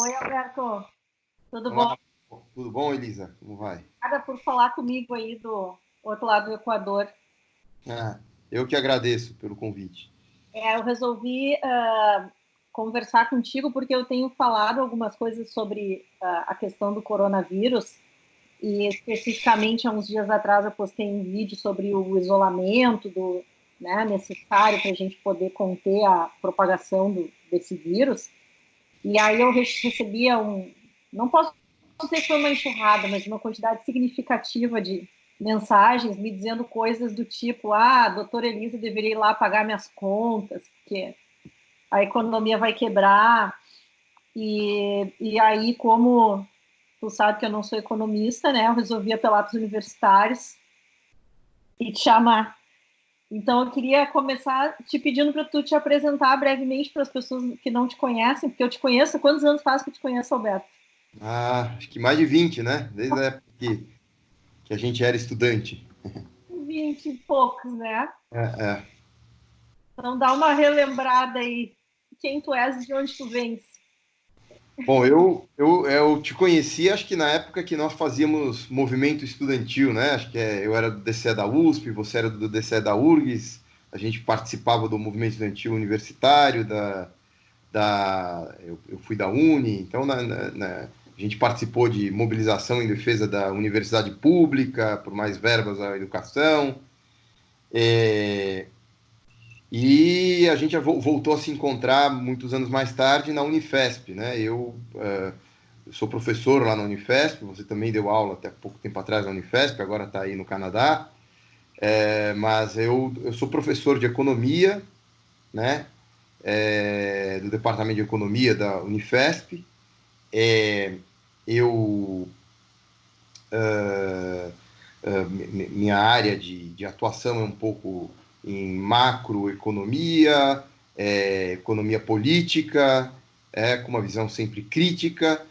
Oi, Alberto. Tudo bom? Olá, tudo bom, Elisa? Como vai? Obrigada por falar comigo aí do outro lado do Equador. Ah, eu que agradeço pelo convite. Eu resolvi conversar contigo porque eu tenho falado algumas coisas sobre a questão do coronavírus e especificamente há uns dias atrás eu postei um vídeo sobre o isolamento né, necessário para a gente poder conter a propagação desse vírus. E aí eu recebia não posso dizer que foi uma enxurrada, mas uma quantidade significativa de mensagens me dizendo coisas do tipo: a doutora Elisa deveria ir lá pagar minhas contas, porque a economia vai quebrar. E aí, como tu sabe que eu não sou economista, né, eu resolvi apelar para os universitários e te chamar. Então, eu queria começar te pedindo para tu te apresentar brevemente para as pessoas que não te conhecem, porque eu te conheço. Quantos anos faz que eu te conheço, Alberto? Acho que mais de 20, né? Desde a época que a gente era estudante. 20 e poucos, né? É, é. Então dá uma relembrada aí. Quem tu és e de onde tu vens? Bom, eu te conheci, acho que na época que nós fazíamos movimento estudantil, né? Eu era do DCE da USP, você era do DCE da URGS, a gente participava do movimento estudantil universitário, eu fui da Uni, então a gente participou de mobilização em defesa da universidade pública, por mais verbas à educação. É, e a gente voltou a se encontrar muitos anos mais tarde na Unifesp, né? Eu sou professor lá na Unifesp, você também deu aula até pouco tempo atrás na Unifesp, agora está aí no Canadá. Mas eu sou professor de economia, né? Do Departamento de Economia da Unifesp. É, eu Minha área de atuação é um pouco em macroeconomia, economia política, com uma visão sempre crítica,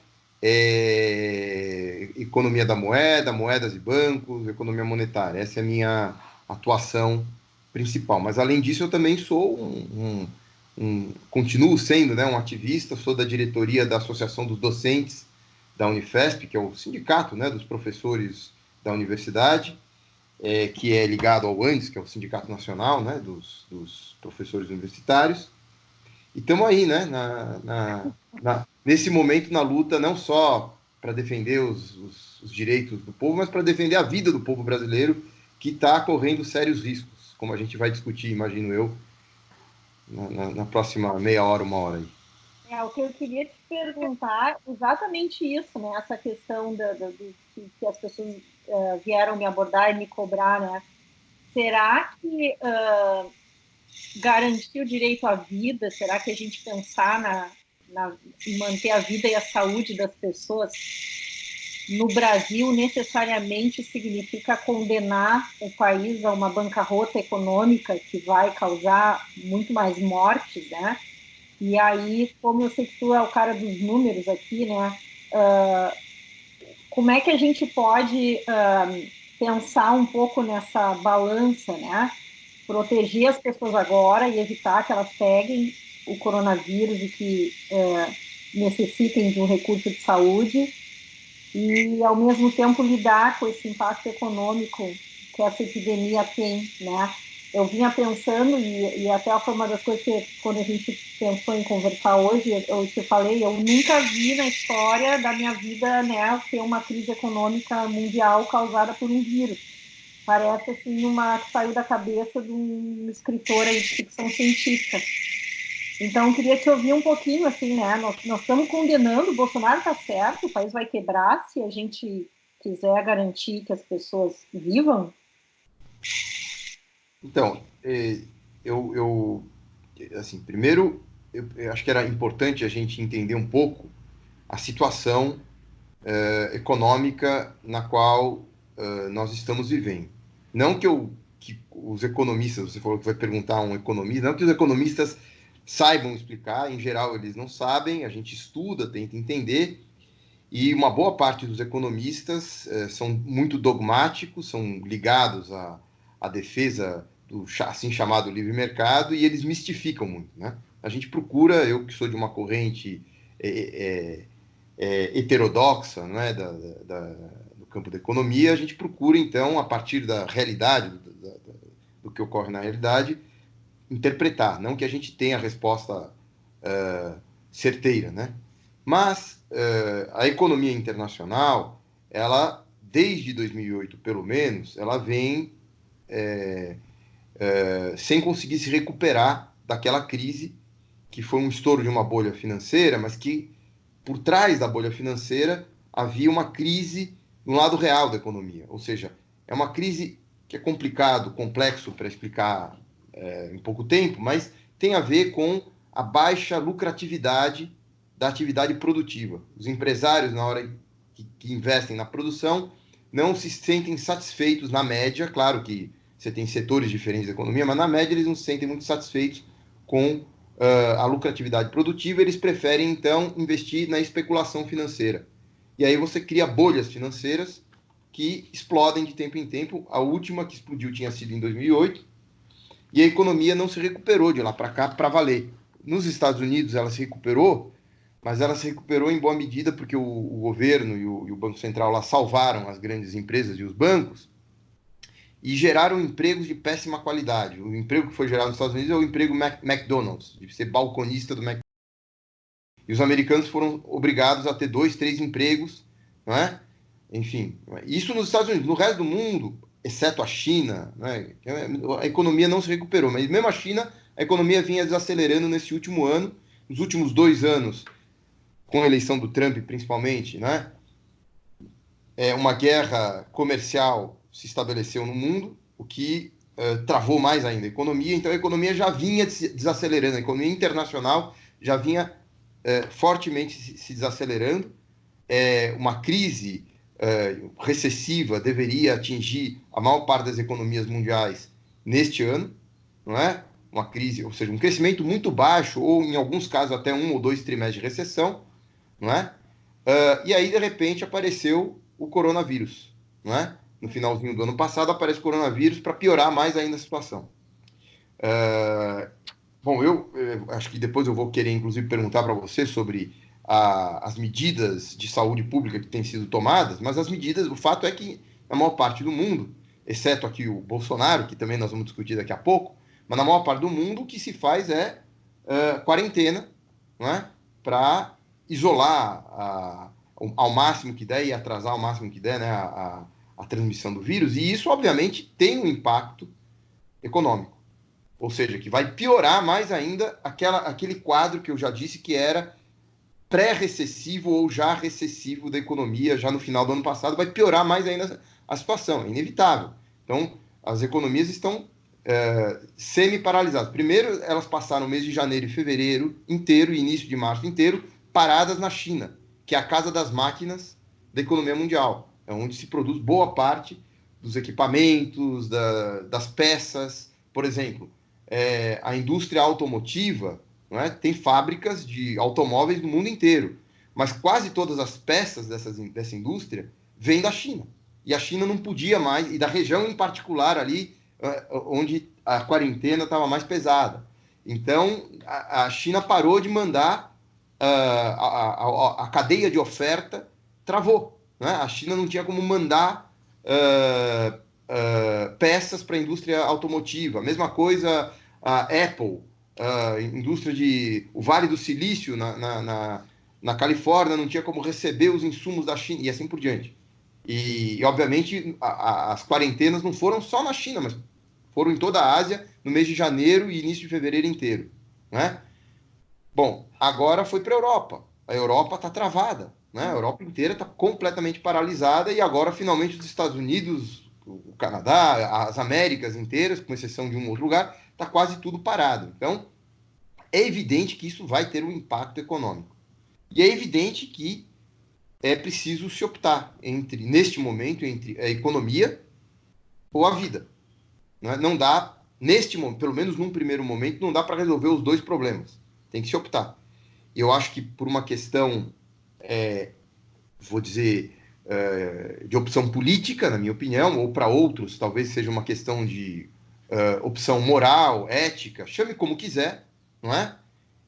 economia da moeda, moedas e bancos, economia monetária. Essa é a minha atuação principal. Mas, além disso, eu também sou continuo sendo, né, um ativista, sou da diretoria da Associação dos Docentes da Unifesp, que é o sindicato, né, dos professores da universidade, que é ligado ao ANDES, que é o Sindicato Nacional, né, dos Professores Universitários. E estamos aí, né, nesse momento na luta, não só para defender os direitos do povo, mas para defender a vida do povo brasileiro, que está correndo sérios riscos, como a gente vai discutir, imagino eu, na próxima meia hora, uma hora aí. O que eu queria te perguntar exatamente isso, né? Essa questão que as pessoas vieram me abordar e me cobrar, né? Será que garantir o direito à vida, será que a gente pensar em manter a vida e a saúde das pessoas no Brasil necessariamente significa condenar o país a uma bancarrota econômica que vai causar muito mais mortes, né? E aí, como eu sei que tu é o cara dos números aqui, né? Como é que a gente pode pensar um pouco nessa balança, né? Proteger as pessoas agora e evitar que elas peguem o coronavírus e que necessitem de um recurso de saúde e, ao mesmo tempo, lidar com esse impacto econômico que essa epidemia tem, né? Eu vinha pensando, e até foi uma das coisas que, quando a gente pensou em conversar hoje, eu te falei, eu nunca vi na história da minha vida, né, ter uma crise econômica mundial causada por um vírus. Parece, assim, uma que saiu da cabeça de um escritor aí de ficção científica. Então, eu queria te ouvir um pouquinho, assim, né? Nós estamos condenando, o Bolsonaro está certo, o país vai quebrar se a gente quiser garantir que as pessoas vivam. Então, eu assim, primeiro, eu acho que era importante a gente entender um pouco a situação econômica na qual nós estamos vivendo. Não que os economistas, você falou que vai perguntar a um economista, não que os economistas saibam explicar, em geral eles não sabem, a gente estuda, tenta entender, e uma boa parte dos economistas são muito dogmáticos, são ligados à defesa do assim chamado livre mercado, e eles mistificam muito, né? A gente procura, eu que sou de uma corrente heterodoxa, não é, do campo da economia, a gente procura, então, a partir da realidade, do que ocorre na realidade, interpretar, não que a gente tenha a resposta certeira, né? Mas a economia internacional, ela, desde 2008, pelo menos, ela vem sem conseguir se recuperar daquela crise que foi um estouro de uma bolha financeira, mas que por trás da bolha financeira havia uma crise no lado real da economia. Ou seja, é uma crise que é complicado, complexo para explicar em pouco tempo, mas tem a ver com a baixa lucratividade da atividade produtiva. Os empresários, na hora que investem na produção, não se sentem satisfeitos na média. Claro que você tem setores diferentes da economia, mas na média eles não se sentem muito satisfeitos com a lucratividade produtiva. Eles preferem, então, investir na especulação financeira. E aí você cria bolhas financeiras que explodem de tempo em tempo. A última que explodiu tinha sido em 2008, e a economia não se recuperou de lá para cá para valer. Nos Estados Unidos ela se recuperou, mas ela se recuperou em boa medida porque o governo e o Banco Central lá salvaram as grandes empresas e os bancos e geraram empregos de péssima qualidade. O emprego que foi gerado nos Estados Unidos é o emprego McDonald's, de ser balconista do McDonald's. E os americanos foram obrigados a ter 2, 3 empregos, não é? Enfim, isso nos Estados Unidos. No resto do mundo, exceto a China, né, a economia não se recuperou. Mas mesmo a China, a economia vinha desacelerando nesse último ano. Nos últimos 2 anos, com a eleição do Trump principalmente, né, uma guerra comercial se estabeleceu no mundo, o que travou mais ainda a economia. Então a economia já vinha desacelerando, a economia internacional já vinha fortemente se desacelerando. Uma crise recessiva deveria atingir a maior parte das economias mundiais neste ano, não é? Uma crise, ou seja, um crescimento muito baixo, ou em alguns casos até 1 ou 2 trimestres de recessão, não é? E aí, de repente, apareceu o coronavírus, não é? No finalzinho do ano passado aparece o coronavírus para piorar mais ainda a situação. Bom, eu acho que depois eu vou querer, inclusive, perguntar para você sobre as medidas de saúde pública que têm sido tomadas, mas as medidas, o fato é que na maior parte do mundo, exceto aqui o Bolsonaro, que também nós vamos discutir daqui a pouco, mas na maior parte do mundo o que se faz é quarentena, não é? Para isolar ao máximo que der e atrasar ao máximo que der, né, a transmissão do vírus, e isso, obviamente, tem um impacto econômico. Ou seja, que vai piorar mais ainda aquele quadro que eu já disse que era pré-recessivo ou já recessivo da economia já no final do ano passado, vai piorar mais ainda a situação, é inevitável. Então, as economias estão semi-paralisadas. Primeiro, elas passaram o mês de janeiro e fevereiro inteiro, e início de março inteiro, paradas na China, que é a casa das máquinas da economia mundial. É onde se produz boa parte dos equipamentos, das peças. Por exemplo, a indústria automotiva, não é? Tem fábricas de automóveis no mundo inteiro, mas quase todas as peças dessa indústria vêm da China. E a China não podia mais, e da região em particular ali, onde a quarentena estava mais pesada. Então, a China parou de mandar, a cadeia de oferta travou. Né? A China não tinha como mandar peças para a indústria automotiva. A mesma coisa a Apple, indústria o Vale do Silício na Califórnia não tinha como receber os insumos da China, e assim por diante. E obviamente, as quarentenas não foram só na China, mas foram em toda a Ásia, no mês de janeiro e início de fevereiro inteiro. Né? Bom, agora foi para a Europa. A Europa está travada. Né? A Europa inteira está completamente paralisada, e agora, finalmente, os Estados Unidos, o Canadá, as Américas inteiras, com exceção de um outro lugar, está quase tudo parado. Então, é evidente que isso vai ter um impacto econômico. E é evidente que é preciso se optar neste momento, entre a economia ou a vida. Não dá, neste momento, pelo menos num primeiro momento, não dá para resolver os dois problemas. Tem que se optar. E eu acho que por uma questão, vou dizer, de opção política, na minha opinião, ou para outros, talvez seja uma questão de opção moral, ética, chame como quiser, não é?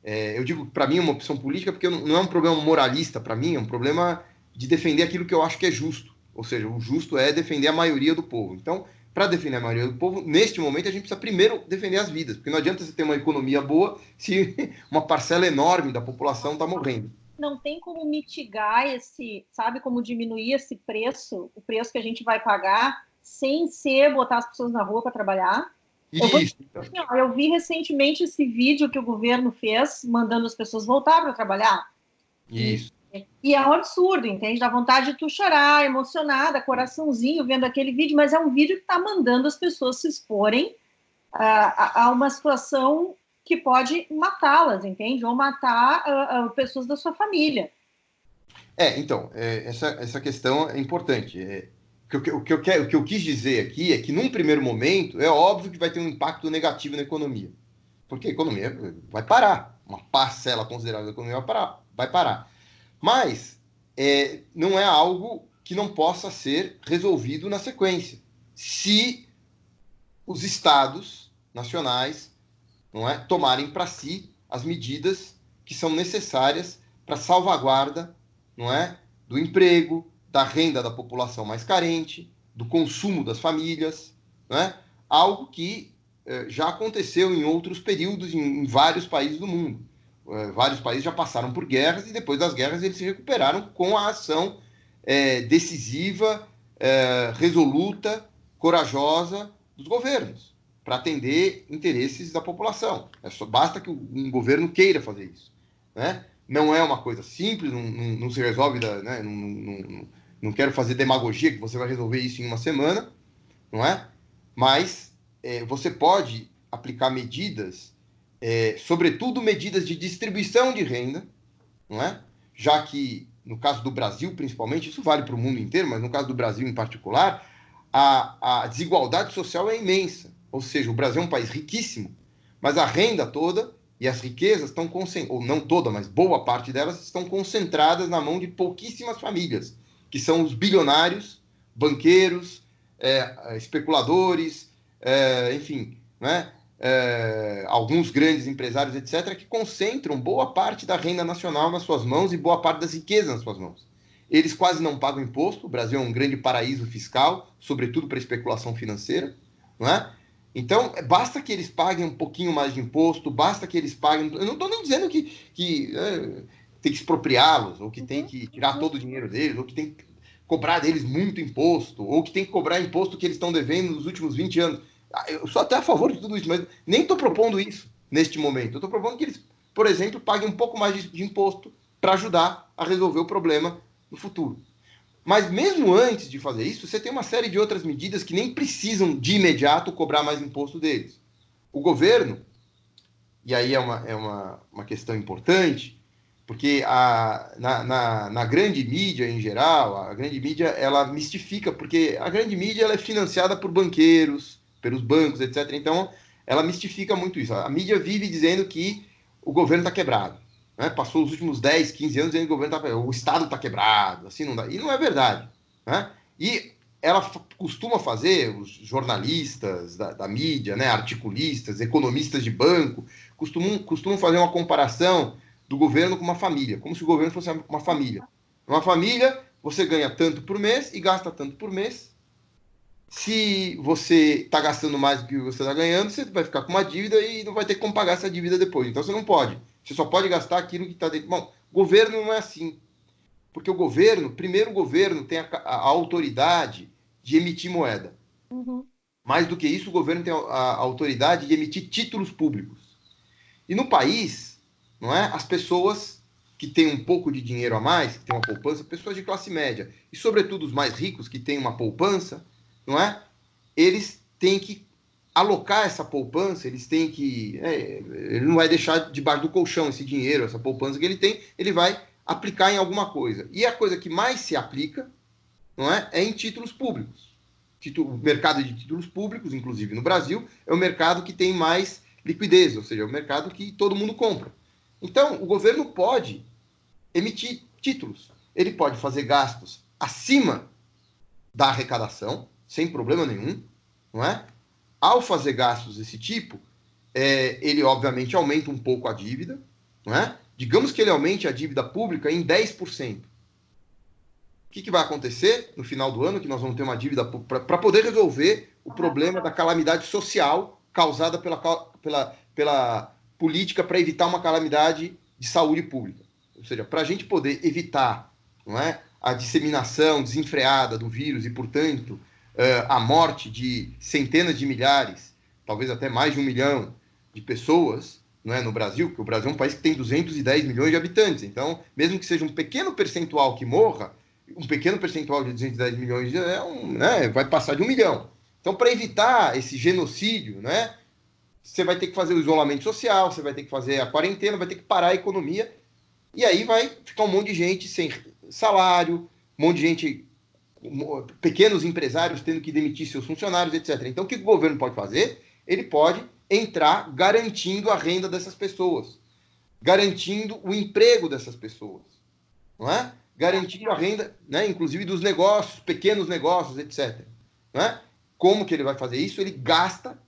Eu digo que para mim é uma opção política porque não é um problema moralista para mim, é um problema de defender aquilo que eu acho que é justo. Ou seja, o justo é defender a maioria do povo. Então, para defender a maioria do povo, neste momento a gente precisa primeiro defender as vidas, porque não adianta você ter uma economia boa se uma parcela enorme da população está morrendo. Não tem como mitigar esse, sabe, como diminuir esse preço, o preço que a gente vai pagar, sem ser botar as pessoas na rua para trabalhar. Isso. Eu vi recentemente esse vídeo que o governo fez, mandando as pessoas voltar para trabalhar. Isso. E é um absurdo, entende? Dá vontade de tu chorar, emocionada, coraçãozinho, vendo aquele vídeo, mas é um vídeo que está mandando as pessoas se exporem a uma situação que pode matá-las, entende? Ou matar pessoas da sua família. Então, essa questão é importante. O que eu quis dizer aqui é que, num primeiro momento, é óbvio que vai ter um impacto negativo na economia. Porque a economia vai parar. Uma parcela considerável da economia vai parar. Mas não é algo que não possa ser resolvido na sequência. Se os estados nacionais tomarem para si as medidas que são necessárias para salvaguarda do emprego, da renda da população mais carente, do consumo das famílias, algo que já aconteceu em outros períodos em vários países do mundo. Vários países já passaram por guerras e depois das guerras eles se recuperaram com a ação decisiva, resoluta, corajosa dos governos para atender interesses da população. Basta que um governo queira fazer isso. Não é uma coisa simples, não se resolve, não quero fazer demagogia que você vai resolver isso em uma semana, não é? Mas você pode aplicar medidas, sobretudo medidas de distribuição de renda, não é? Já que, no caso do Brasil, principalmente, isso vale para o mundo inteiro, mas no caso do Brasil em particular, a desigualdade social é imensa. Ou seja, o Brasil é um país riquíssimo, mas a renda toda e as riquezas estão concentradas, ou não toda, mas boa parte delas estão concentradas na mão de pouquíssimas famílias, que são os bilionários, banqueiros, especuladores, enfim, alguns grandes empresários, etc., que concentram boa parte da renda nacional nas suas mãos e boa parte das riquezas nas suas mãos. Eles quase não pagam imposto, o Brasil é um grande paraíso fiscal, sobretudo para especulação financeira, não é? Então, basta que eles paguem um pouquinho mais de imposto, basta que eles paguem... Eu não estou nem dizendo que tem que expropriá-los, ou que tem que tirar todo o dinheiro deles, ou que tem que cobrar deles muito imposto, ou que tem que cobrar imposto que eles estão devendo nos últimos 20 anos. Eu sou até a favor de tudo isso, mas nem estou propondo isso neste momento. Eu estou propondo que eles, por exemplo, paguem um pouco mais de imposto para ajudar a resolver o problema no futuro. Mas mesmo antes de fazer isso, você tem uma série de outras medidas que nem precisam de imediato cobrar mais imposto deles. O governo, e aí é uma questão importante, porque na grande mídia em geral, a grande mídia ela mistifica, porque a grande mídia ela é financiada por banqueiros, pelos bancos, etc. Então, ela mistifica muito isso. A mídia vive dizendo que o governo está quebrado. Passou os últimos 10, 15 anos dizendo que o Estado está quebrado, assim não dá. E não é verdade. E ela costuma fazer, os jornalistas da mídia, articulistas, economistas de banco, costumam fazer uma comparação do governo com uma família, como se o governo fosse uma família. Uma família, você ganha tanto por mês e gasta tanto por mês. Se você está gastando mais do que você está ganhando, você vai ficar com uma dívida e não vai ter como pagar essa dívida depois. Então você não pode. Você só pode gastar aquilo que está dentro. Bom, governo não é assim. Porque primeiro o governo tem a autoridade de emitir moeda. Uhum. Mais do que isso, o governo tem a autoridade de emitir títulos públicos. E no país, as pessoas que têm um pouco de dinheiro a mais, que têm uma poupança, pessoas de classe média, e sobretudo os mais ricos que têm uma poupança, eles têm que alocar essa poupança, eles têm que... ele não vai deixar debaixo do colchão esse dinheiro, essa poupança que ele tem, ele vai aplicar em alguma coisa. E a coisa que mais se aplica é em títulos públicos. O mercado de títulos públicos, inclusive no Brasil, é o mercado que tem mais liquidez, ou seja, é o mercado que todo mundo compra. Então, o governo pode emitir títulos. Ele pode fazer gastos acima da arrecadação, sem problema nenhum, Ao fazer gastos desse tipo, ele obviamente aumenta um pouco a dívida, não é? Digamos que ele aumente a dívida pública em 10%. O que vai acontecer no final do ano? Que nós vamos ter uma dívida para poder resolver o problema da calamidade social causada pela política para evitar uma calamidade de saúde pública. Ou seja, para a gente poder evitar, não é, a disseminação desenfreada do vírus e, portanto, a morte de centenas de milhares, talvez até mais de 1 milhão de pessoas, não é, no Brasil, porque o Brasil é um país que tem 210 milhões de habitantes. Então, mesmo que seja um pequeno percentual que morra, um pequeno percentual de 210 milhões vai passar de 1 milhão. Então, para evitar esse genocídio, né, você vai ter que fazer o isolamento social, você vai ter que fazer a quarentena, vai ter que parar a economia, e aí vai ficar um monte de gente sem salário, um monte de gente, pequenos empresários tendo que demitir seus funcionários, etc. Então, o que o governo pode fazer? Ele pode entrar garantindo a renda dessas pessoas, garantindo o emprego dessas pessoas, não é? Garantindo a renda, né, inclusive dos negócios, pequenos negócios, etc. Não é? Como que ele vai fazer isso? Ele gasta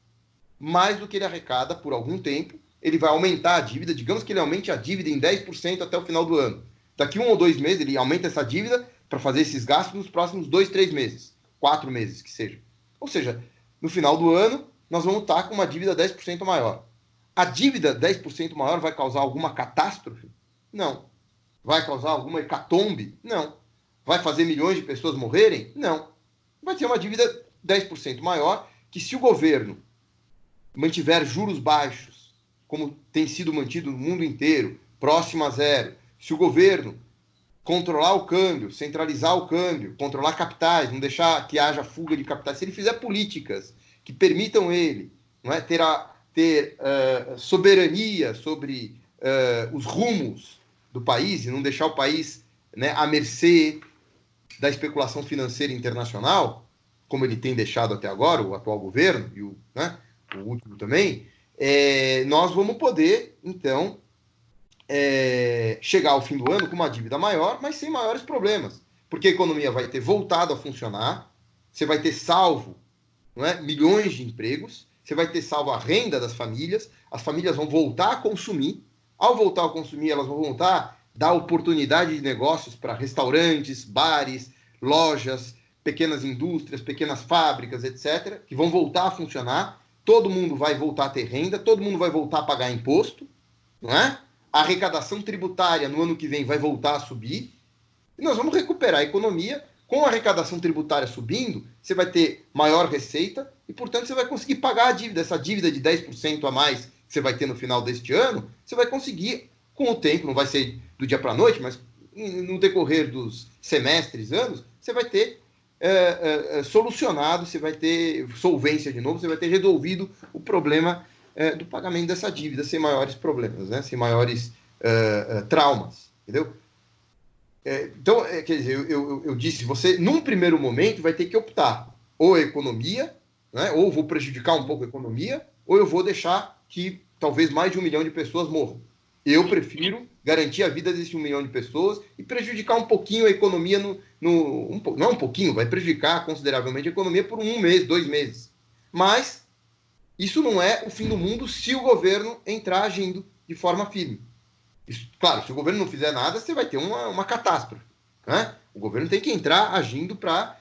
mais do que ele arrecada por algum tempo, ele vai aumentar a dívida, digamos que ele aumente a dívida em 10% até o final do ano. Daqui 1 ou 2 meses, ele aumenta essa dívida para fazer esses gastos nos próximos 2, 3 meses, 4 meses que seja. Ou seja, no final do ano, nós vamos estar com uma dívida 10% maior. A dívida 10% maior vai causar alguma catástrofe? Não. Vai causar alguma hecatombe? Não. Vai fazer milhões de pessoas morrerem? Não. Vai ter uma dívida 10% maior, que se o governo mantiver juros baixos, como tem sido mantido no mundo inteiro, próximo a zero, se o governo controlar o câmbio, centralizar o câmbio, controlar capitais, não deixar que haja fuga de capitais, se ele fizer políticas que permitam ele, não é, ter soberania sobre os rumos do país e não deixar o país, né, à mercê da especulação financeira internacional, como ele tem deixado até agora, o atual governo e o último também, nós vamos poder, então, chegar ao fim do ano com uma dívida maior, mas sem maiores problemas. Porque a economia vai ter voltado a funcionar, você vai ter salvo, não é, milhões de empregos, você vai ter salvo a renda das famílias, as famílias vão voltar a consumir, ao voltar a consumir, elas vão voltar a dar oportunidade de negócios para restaurantes, bares, lojas, pequenas indústrias, pequenas fábricas, etc., que vão voltar a funcionar, todo mundo vai voltar a ter renda, todo mundo vai voltar a pagar imposto, não é? A arrecadação tributária no ano que vem vai voltar a subir, e nós vamos recuperar a economia. Com a arrecadação tributária subindo, você vai ter maior receita e, portanto, você vai conseguir pagar a dívida. Essa dívida de 10% a mais que você vai ter no final deste ano, você vai conseguir, com o tempo, não vai ser do dia para a noite, mas no decorrer dos semestres, anos, você vai ter solucionado, você vai ter solvência de novo, você vai ter resolvido o problema do pagamento dessa dívida sem maiores problemas, né? Sem maiores traumas, entendeu? Então, quer dizer, eu disse, você, num primeiro momento, vai ter que optar ou a economia, né, ou vou prejudicar um pouco a economia, ou eu vou deixar que talvez mais de 1 milhão de pessoas morram. Eu prefiro garantir a vida desse 1 milhão de pessoas e prejudicar um pouquinho a economia, não um pouquinho, vai prejudicar consideravelmente a economia por 1 mês, 2 meses. Mas isso não é o fim do mundo se o governo entrar agindo de forma firme. Isso, claro, se o governo não fizer nada, você vai ter uma catástrofe, né? O governo tem que entrar agindo para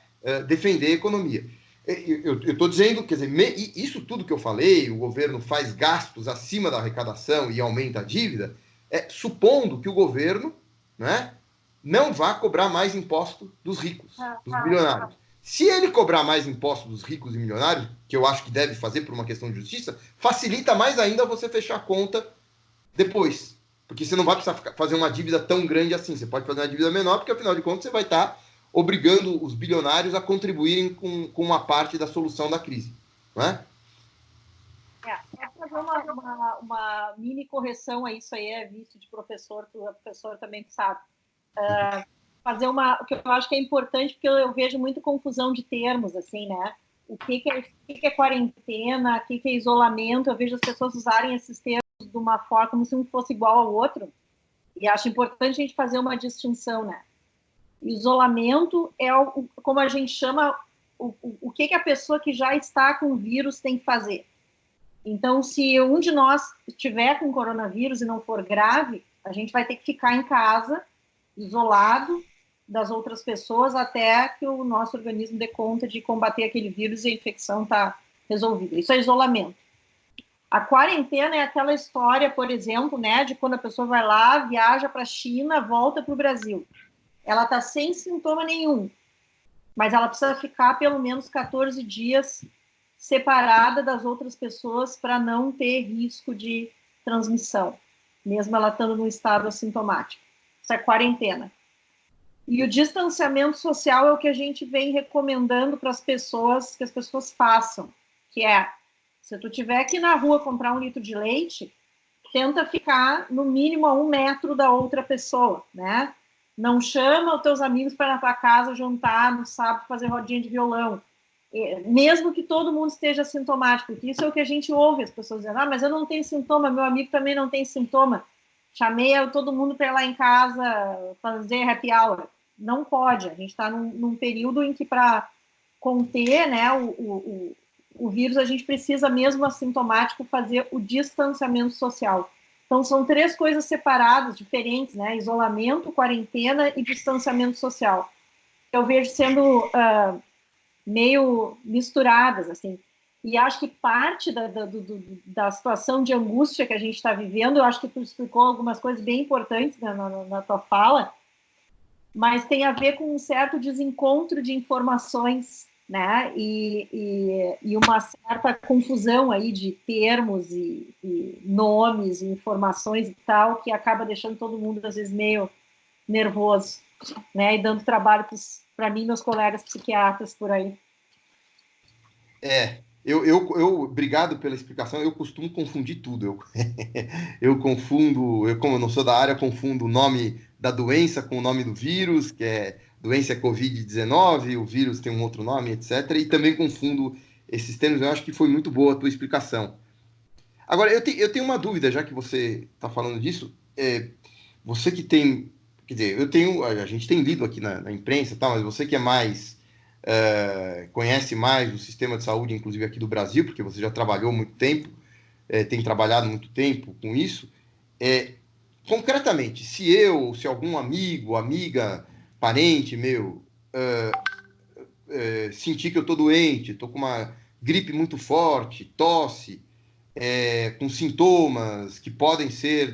defender a economia. Eu estou dizendo, quer dizer, isso tudo que eu falei, o governo faz gastos acima da arrecadação e aumenta a dívida, supondo que o governo, né, não vá cobrar mais imposto dos ricos, dos milionários. Se ele cobrar mais imposto dos ricos e milionários, que eu acho que deve fazer por uma questão de justiça, facilita mais ainda você fechar a conta depois. Porque você não vai precisar fazer uma dívida tão grande assim. Você pode fazer uma dívida menor, porque afinal de contas você vai estar obrigando os bilionários a contribuírem com uma parte da solução da crise. Não é? Só fazer uma mini correção a isso aí, visto de professor, tu é professor também, que sabe. Fazer o que eu acho que é importante, porque eu vejo muita confusão de termos, assim, né? O que é quarentena, o que é isolamento, eu vejo as pessoas usarem esses termos de uma forma como se um fosse igual ao outro, e acho importante a gente fazer uma distinção, né? Isolamento é como a gente chama o que a pessoa que já está com o vírus tem que fazer. Então, se um de nós estiver com coronavírus e não for grave, a gente vai ter que ficar em casa, isolado das outras pessoas, até que o nosso organismo dê conta de combater aquele vírus e a infecção está resolvida. Isso é isolamento. A quarentena é aquela história, por exemplo, né, de quando a pessoa vai lá, viaja para a China, volta para o Brasil. Ela está sem sintoma nenhum, mas ela precisa ficar pelo menos 14 dias separada das outras pessoas para não ter risco de transmissão, mesmo ela estando num estado assintomático. Isso é quarentena. E o distanciamento social é o que a gente vem recomendando para as pessoas, que as pessoas façam, que é, se tu tiver que ir na rua comprar 1 litro de leite, tenta ficar no mínimo a 1 metro da outra pessoa, né? Não chama os teus amigos para ir na tua casa jantar no sábado, fazer rodinha de violão. Mesmo que todo mundo esteja sintomático, porque isso é o que a gente ouve, as pessoas dizendo, ah, mas eu não tenho sintoma, meu amigo também não tem sintoma, chamei todo mundo para ir lá em casa fazer happy hour. Não pode, a gente está num período em que para conter, né, o vírus, a gente precisa mesmo assintomático fazer o distanciamento social. Então são 3 coisas separadas, diferentes, né, isolamento, quarentena e distanciamento social. Eu vejo sendo meio misturadas, assim. E acho que parte da situação de angústia que a gente está vivendo, eu acho que tu explicou algumas coisas bem importantes na tua fala, mas tem a ver com um certo desencontro de informações, né? E uma certa confusão aí de termos e nomes e informações e tal, que acaba deixando todo mundo, às vezes, meio nervoso, né? E dando trabalho para mim e meus colegas psiquiatras por aí. Obrigado pela explicação. Eu costumo confundir tudo. Eu confundo, como eu não sou da área, confundo o nome da doença com o nome do vírus, que é doença Covid-19, o vírus tem um outro nome, etc. E também confundo esses termos. Eu acho que foi muito boa a tua explicação. Agora, eu tenho uma dúvida, já que você está falando disso. Você que tem, quer dizer, a gente tem lido aqui na imprensa, tá, mas você que é mais conhece mais o sistema de saúde, inclusive aqui do Brasil, porque você já trabalhou muito tempo, tem trabalhado muito tempo com isso. Concretamente, se algum amigo, amiga, parente meu sentir que eu estou doente, estou com uma gripe muito forte, tosse, com sintomas que podem ser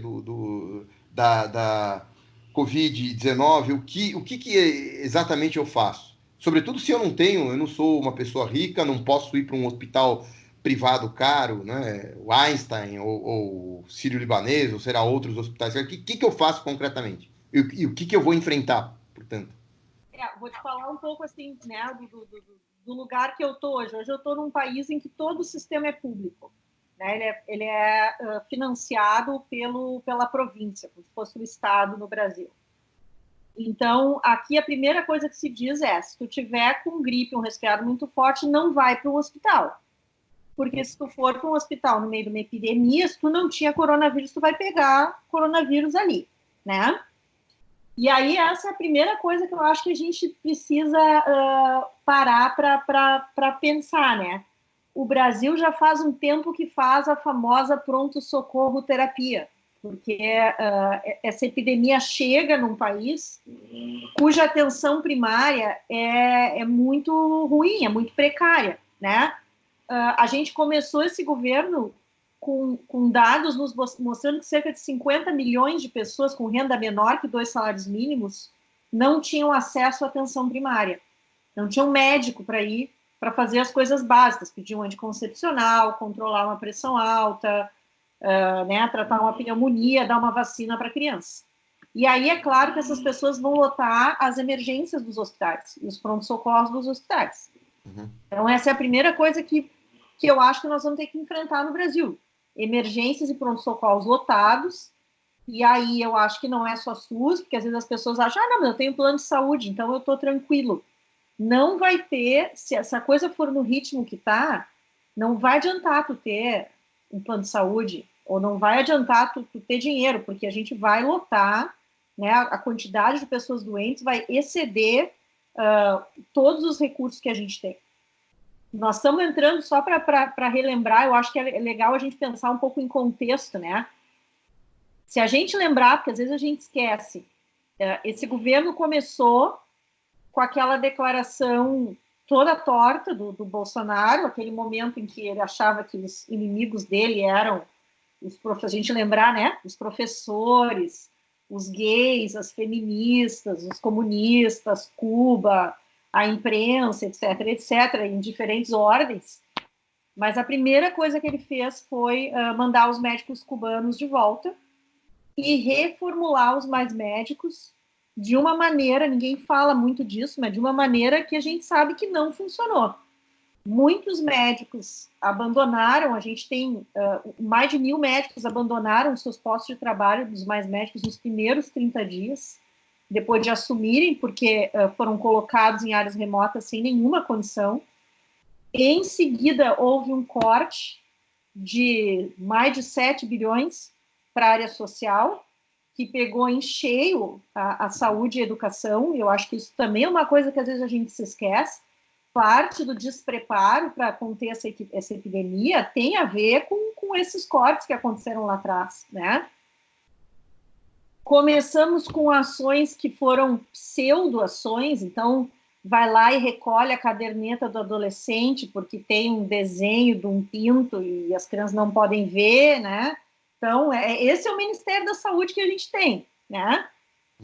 da Covid-19, o que exatamente eu faço? Sobretudo se eu não sou uma pessoa rica, não posso ir para um hospital privado caro, né? O Einstein ou Sírio-Libanês, ou será outros hospitais. O que eu faço concretamente? E o que eu vou enfrentar, portanto? Vou te falar um pouco assim, né, do lugar que eu estou hoje. Hoje eu estou num país em que todo o sistema é público. Né? Ele é financiado pela província, como se fosse o estado no Brasil. Então, aqui a primeira coisa que se diz é, se tu tiver com gripe, um resfriado muito forte, não vai para o hospital. Porque se tu for para um hospital no meio de uma epidemia, se tu não tinha coronavírus, tu vai pegar coronavírus ali, né? E aí essa é a primeira coisa que eu acho que a gente precisa parar para pensar, né? O Brasil já faz um tempo que faz a famosa pronto-socorro terapia, porque essa epidemia chega num país cuja atenção primária é muito ruim, é muito precária, né? A gente começou esse governo com dados nos mostrando que cerca de 50 milhões de pessoas com renda menor que 2 salários mínimos não tinham acesso à atenção primária. Não tinham médico para ir para fazer as coisas básicas, pedir um anticoncepcional, controlar uma pressão alta, né, tratar uma pneumonia, dar uma vacina para a criança. E aí é claro que essas pessoas vão lotar as emergências dos hospitais e os pronto-socorros dos hospitais. Uhum. Então essa é a primeira coisa que eu acho que nós vamos ter que enfrentar no Brasil. Emergências e pronto-socorros lotados, e aí eu acho que não é só SUS, porque às vezes as pessoas acham, não, mas eu tenho plano de saúde, então eu estou tranquilo. Não vai ter, se essa coisa for no ritmo que está, não vai adiantar tu ter um plano de saúde, ou não vai adiantar tu ter dinheiro, porque a gente vai lotar, né, a quantidade de pessoas doentes vai exceder todos os recursos que a gente tem. Nós estamos entrando só para relembrar, eu acho que é legal a gente pensar um pouco em contexto, né? Se a gente lembrar, porque às vezes a gente esquece, esse governo começou com aquela declaração toda torta do Bolsonaro, aquele momento em que ele achava que os inimigos dele eram a gente lembrar, né? Os professores, os gays, as feministas, os comunistas, Cuba, a imprensa, etc., etc., em diferentes ordens. Mas a primeira coisa que ele fez foi mandar os médicos cubanos de volta e reformular os mais médicos de uma maneira, ninguém fala muito disso, mas de uma maneira que a gente sabe que não funcionou. Muitos médicos abandonaram, a gente tem mais de 1.000 médicos abandonaram seus postos de trabalho dos mais médicos nos primeiros 30 dias, depois de assumirem, porque foram colocados em áreas remotas sem nenhuma condição. Em seguida, houve um corte de mais de 7 bilhões para a área social, que pegou em cheio a saúde e a educação. Eu acho que isso também é uma coisa que às vezes a gente se esquece. Parte do despreparo para conter essa epidemia tem a ver com esses cortes que aconteceram lá atrás, né? Começamos com ações que foram pseudo-ações, então vai lá e recolhe a caderneta do adolescente porque tem um desenho de um pinto e as crianças não podem ver, né? Então, esse é o Ministério da Saúde que a gente tem, né?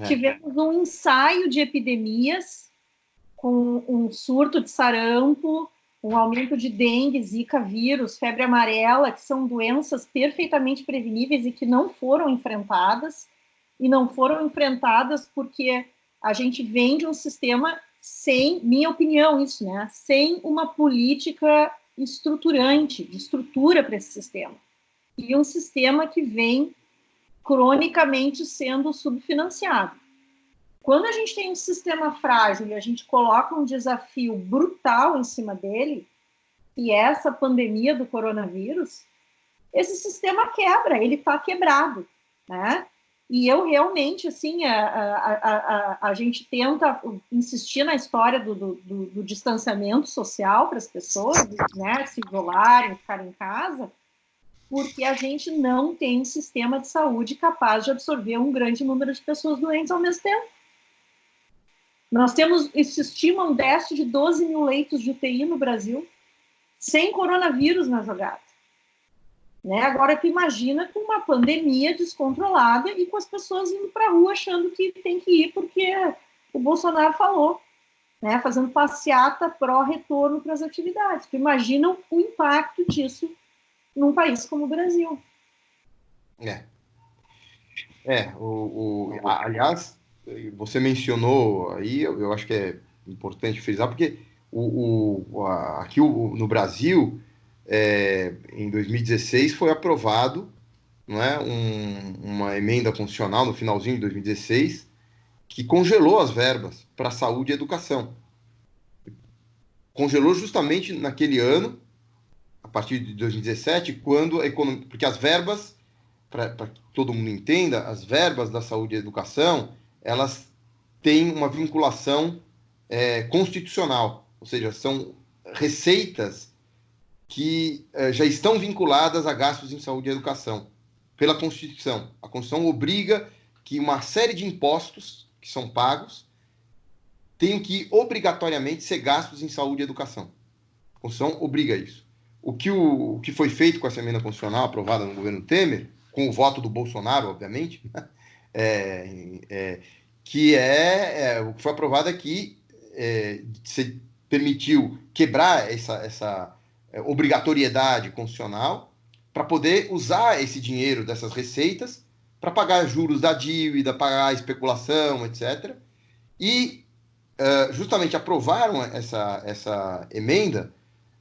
Tivemos um ensaio de epidemias com um surto de sarampo, um aumento de dengue, zika vírus, febre amarela, que são doenças perfeitamente preveníveis e que não foram enfrentadas, e não foram enfrentadas porque a gente vem de um sistema sem, minha opinião, isso, né, sem uma política estruturante, de estrutura para esse sistema. E um sistema que vem cronicamente sendo subfinanciado. Quando a gente tem um sistema frágil e a gente coloca um desafio brutal em cima dele, e é essa pandemia do coronavírus, esse sistema quebra, ele está quebrado, né? E eu realmente, assim, a gente tenta insistir na história do distanciamento social para as pessoas, né, se isolarem, ficarem em casa, porque a gente não tem um sistema de saúde capaz de absorver um grande número de pessoas doentes ao mesmo tempo. Nós temos, se estima, um déficit de 12 mil leitos de UTI no Brasil, sem coronavírus na jogada. Né? Agora, tu imagina com uma pandemia descontrolada e com as pessoas indo para a rua achando que tem que ir porque o Bolsonaro falou, né? Fazendo passeata pró-retorno para as atividades. Tu imagina o impacto disso num país como o Brasil. Aliás, você mencionou aí, eu acho que é importante frisar, porque aqui no Brasil, em 2016, foi aprovado, não é, uma emenda constitucional no finalzinho de 2016 que congelou as verbas para saúde e educação. Congelou justamente naquele ano, a partir de 2017, quando a economia, porque as verbas, para que todo mundo entenda, as verbas da saúde e educação, elas têm uma vinculação constitucional, ou seja, são receitas que já estão vinculadas a gastos em saúde e educação pela Constituição. A Constituição obriga que uma série de impostos que são pagos tenham que obrigatoriamente ser gastos em saúde e educação. A Constituição obriga isso. O que foi feito com essa emenda constitucional aprovada no governo Temer, com o voto do Bolsonaro, obviamente, que o que foi aprovado aqui se permitiu quebrar essa obrigatoriedade constitucional para poder usar esse dinheiro dessas receitas para pagar juros da dívida, pagar a especulação, etc. E justamente aprovaram essa emenda.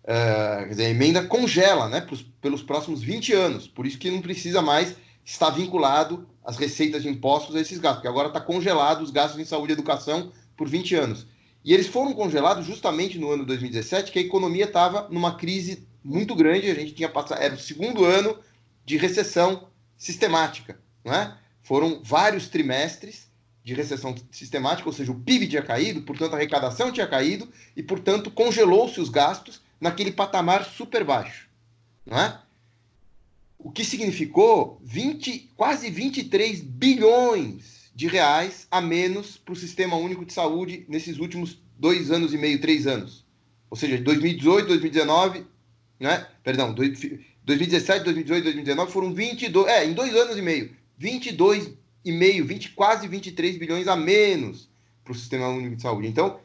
Quer dizer, a emenda congela, né, pelos próximos 20 anos. Por isso que não precisa mais estar vinculado às receitas de impostos a esses gastos, porque agora está congelado os gastos em saúde e educação por 20 anos. E eles foram congelados justamente no ano 2017, que a economia estava numa crise muito grande, a gente tinha passado, era o segundo ano de recessão sistemática, né? Foram vários trimestres de recessão sistemática, ou seja, o PIB tinha caído, portanto a arrecadação tinha caído e, portanto, congelou-se os gastos naquele patamar super baixo, não é? O que significou quase 23 bilhões de reais a menos para o Sistema Único de Saúde nesses últimos 2 anos e meio, 3 anos. Ou seja, 2018, 2019, né? Perdão, 2017, 2018, 2019 foram 22, em 2 anos e meio, 22,5, quase 23 bilhões a menos para o Sistema Único de Saúde. Então,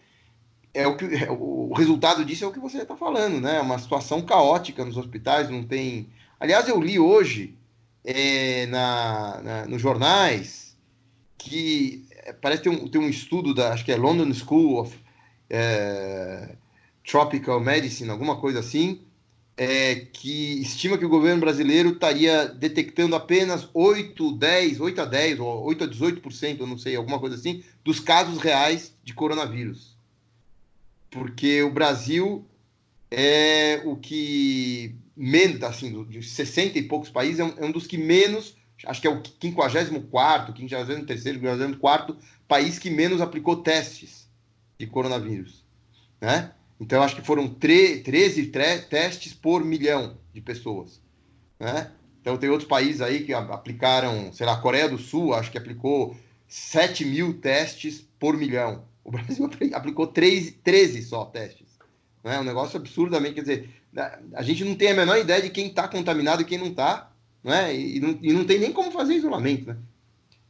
o resultado disso é o que você está falando, né? Uma situação caótica nos hospitais, não tem. Aliás, eu li hoje nos jornais que parece ter um estudo acho que é London School of Tropical Medicine, alguma coisa assim, que estima que o governo brasileiro estaria detectando apenas 8 a 10 ou 8 a 18%, eu não sei, alguma coisa assim, dos casos reais de coronavírus. Porque o Brasil é o que menos, assim, de 60 e poucos países, é um dos que menos, acho que é o 54º, 53º, 54º país que menos aplicou testes de coronavírus, né? Então, acho que foram 13 testes por milhão de pessoas, né? Então, tem outros países aí que aplicaram, sei lá, a Coreia do Sul, acho que aplicou 7 mil testes por milhão. O Brasil aplicou 13 só testes. Né? Um negócio absurdamente, quer dizer, a gente não tem a menor ideia de quem está contaminado e quem não está, né? E não tem nem como fazer isolamento, né?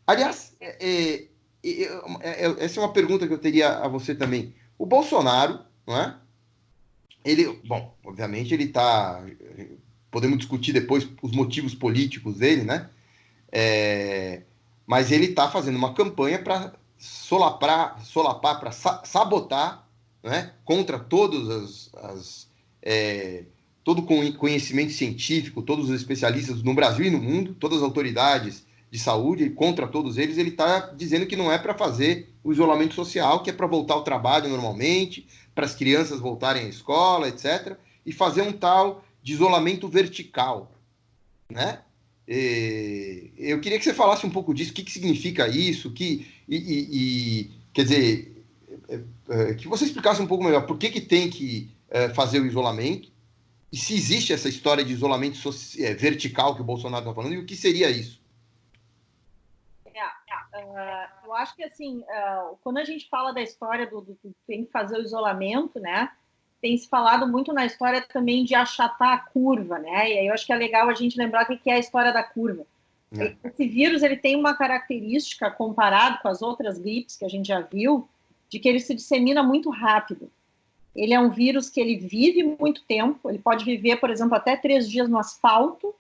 Aliás, essa é uma pergunta que eu teria a você também. O Bolsonaro, não é? Ele, bom, obviamente ele está. Podemos discutir depois os motivos políticos dele, né? Mas ele está fazendo uma campanha para solapar, para sabotar, né, contra todo o conhecimento científico, todos os especialistas no Brasil e no mundo, todas as autoridades de saúde, contra todos eles, ele está dizendo que não é para fazer o isolamento social, que é para voltar ao trabalho normalmente, para as crianças voltarem à escola, etc., e fazer um tal de isolamento vertical, né? Eu queria que você falasse um pouco disso, o que significa isso, quer dizer, que você explicasse um pouco melhor por que tem que fazer o isolamento, e se existe essa história de isolamento vertical que o Bolsonaro está falando, e o que seria isso? Eu acho que, assim, quando a gente fala da história do tem que fazer o isolamento, né, tem se falado muito na história também de achatar a curva, né, e aí eu acho que é legal a gente lembrar o que é a história da curva. Esse vírus, ele tem uma característica, comparado com as outras gripes que a gente já viu, de que ele se dissemina muito rápido. Ele é um vírus que ele vive muito tempo, ele pode viver, por exemplo, até 3 dias no asfalto,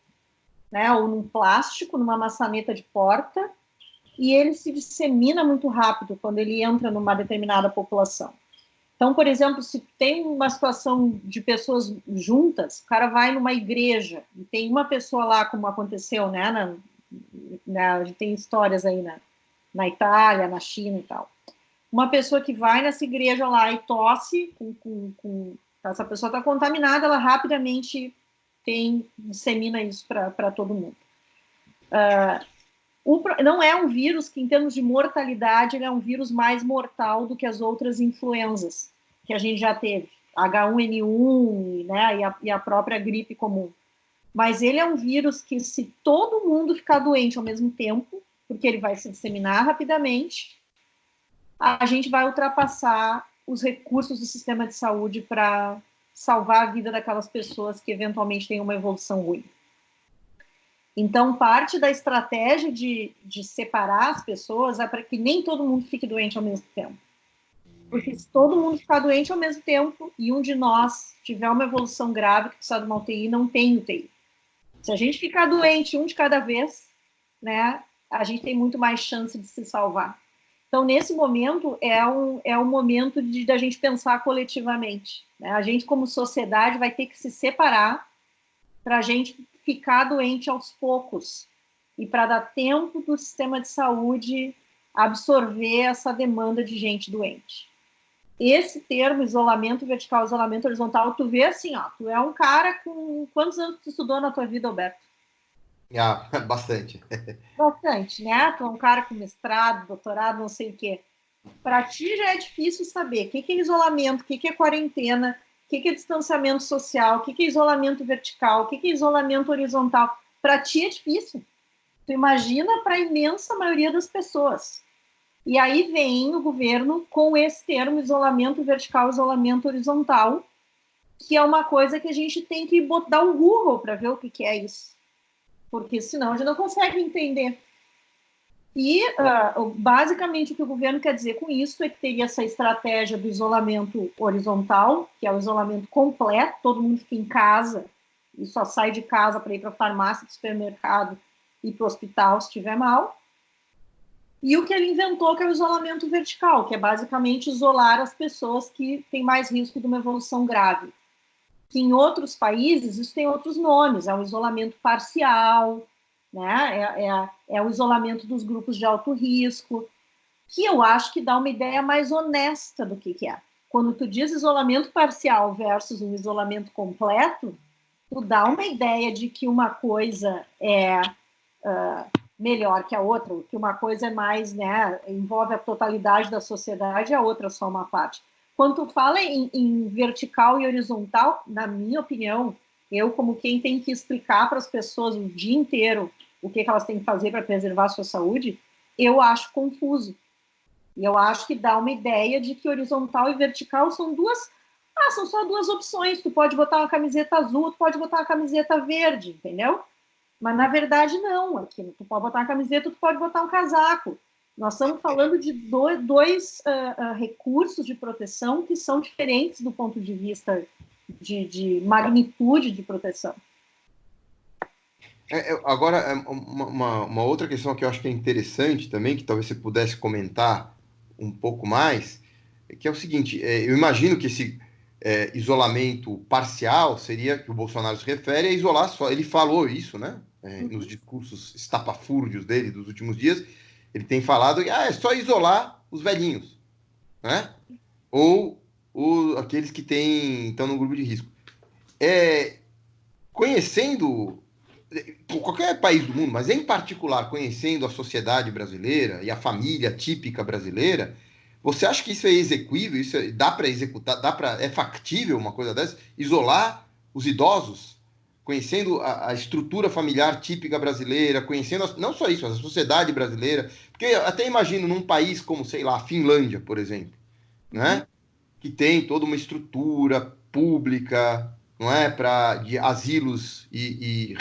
né, ou num plástico, numa maçaneta de porta, e ele se dissemina muito rápido quando ele entra numa determinada população. Então, por exemplo, se tem uma situação de pessoas juntas, o cara vai numa igreja e tem uma pessoa lá, como aconteceu, né? A gente tem histórias aí na Itália, na China e tal. Uma pessoa que vai nessa igreja lá e tosse, essa pessoa está contaminada, ela rapidamente dissemina isso para todo mundo. Não é um vírus que, em termos de mortalidade, ele é um vírus mais mortal do que as outras influenzas que a gente já teve, H1N1, né, e a própria gripe comum. Mas ele é um vírus que, se todo mundo ficar doente ao mesmo tempo, porque ele vai se disseminar rapidamente, a gente vai ultrapassar os recursos do sistema de saúde para salvar a vida daquelas pessoas que eventualmente têm uma evolução ruim. Então, parte da estratégia de separar as pessoas é para que nem todo mundo fique doente ao mesmo tempo. Porque se todo mundo ficar doente ao mesmo tempo e um de nós tiver uma evolução grave que precisa de uma UTI, não tem UTI. Se a gente ficar doente um de cada vez, né, a gente tem muito mais chance de se salvar. Então, nesse momento, é um momento da gente pensar coletivamente, né? A gente, como sociedade, vai ter que se separar para a gente ficar doente aos poucos e para dar tempo do sistema de saúde absorver essa demanda de gente doente. Esse termo, isolamento vertical, isolamento horizontal, tu vê assim, ó, tu é um cara com... Quantos anos tu estudou na tua vida, Alberto? Bastante. Bastante, né? Tu é um cara com mestrado, doutorado, não sei o quê. Para ti já é difícil saber o que é isolamento, o que é quarentena, que é distanciamento social, o que é isolamento vertical, o que é isolamento horizontal. Para ti é difícil. Tu imagina para a imensa maioria das pessoas. E aí vem o governo com esse termo, isolamento vertical, isolamento horizontal, que é uma coisa que a gente tem que dar um Google para ver o que é isso. Porque senão a gente não consegue entender. E, basicamente, o que o governo quer dizer com isso é que teria essa estratégia do isolamento horizontal, que é o isolamento completo, todo mundo fica em casa e só sai de casa para ir para a farmácia, para o supermercado e para o hospital se estiver mal. E o que ele inventou, que é o isolamento vertical, que é basicamente isolar as pessoas que têm mais risco de uma evolução grave. Que em outros países isso tem outros nomes, é o isolamento parcial, né? É o isolamento dos grupos de alto risco, que eu acho que dá uma ideia mais honesta do que é. Quando tu diz isolamento parcial versus um isolamento completo, tu dá uma ideia de que uma coisa é melhor que a outra, que uma coisa é mais, né, envolve a totalidade da sociedade e a outra só uma parte. Quando tu fala em vertical e horizontal, na minha opinião, eu, como quem tem que explicar para as pessoas o dia inteiro o que elas têm que fazer para preservar a sua saúde, eu acho confuso. E eu acho que dá uma ideia de que horizontal e vertical são são só duas opções. Tu pode botar uma camiseta azul, tu pode botar uma camiseta verde, entendeu? Mas, na verdade, não. Aqui, tu pode botar uma camiseta, tu pode botar um casaco. Nós estamos falando de dois recursos de proteção que são diferentes do ponto de vista de magnitude de proteção. Agora, uma outra questão que eu acho que é interessante também, que talvez você pudesse comentar um pouco mais, que é o seguinte, eu imagino que esse isolamento parcial seria, que o Bolsonaro se refere, a isolar só, ele falou isso, né? Nos discursos estapafúrdios dele dos últimos dias, ele tem falado que é só isolar os velhinhos, né? Ou aqueles que estão no grupo de risco. Conhecendo qualquer país do mundo, mas em particular conhecendo a sociedade brasileira e a família típica brasileira, você acha que isso é execuível? Dá para executar? É factível uma coisa dessa? Isolar os idosos? Conhecendo a estrutura familiar típica brasileira, conhecendo não só isso, mas a sociedade brasileira. Porque eu até imagino num país como, sei lá, a Finlândia, por exemplo, né? Que tem toda uma estrutura pública, não é, de asilos e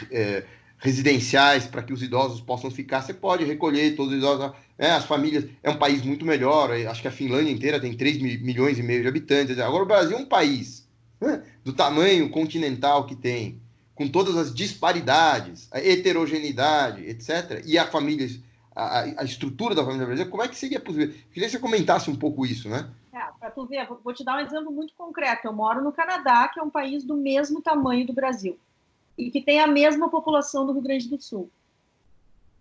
residenciais para que os idosos possam ficar. Você pode recolher todos os idosos, né, as famílias. É um país muito melhor. Acho que a Finlândia inteira tem 3 milhões e meio de habitantes. Agora o Brasil é um país, né, do tamanho continental que tem, com todas as disparidades, a heterogeneidade, etc. E a família, a estrutura da família brasileira. Como é que seria possível? Queria que você comentasse um pouco isso, né? Para tu ver, vou te dar um exemplo muito concreto. Eu moro no Canadá, que é um país do mesmo tamanho do Brasil e que tem a mesma população do Rio Grande do Sul.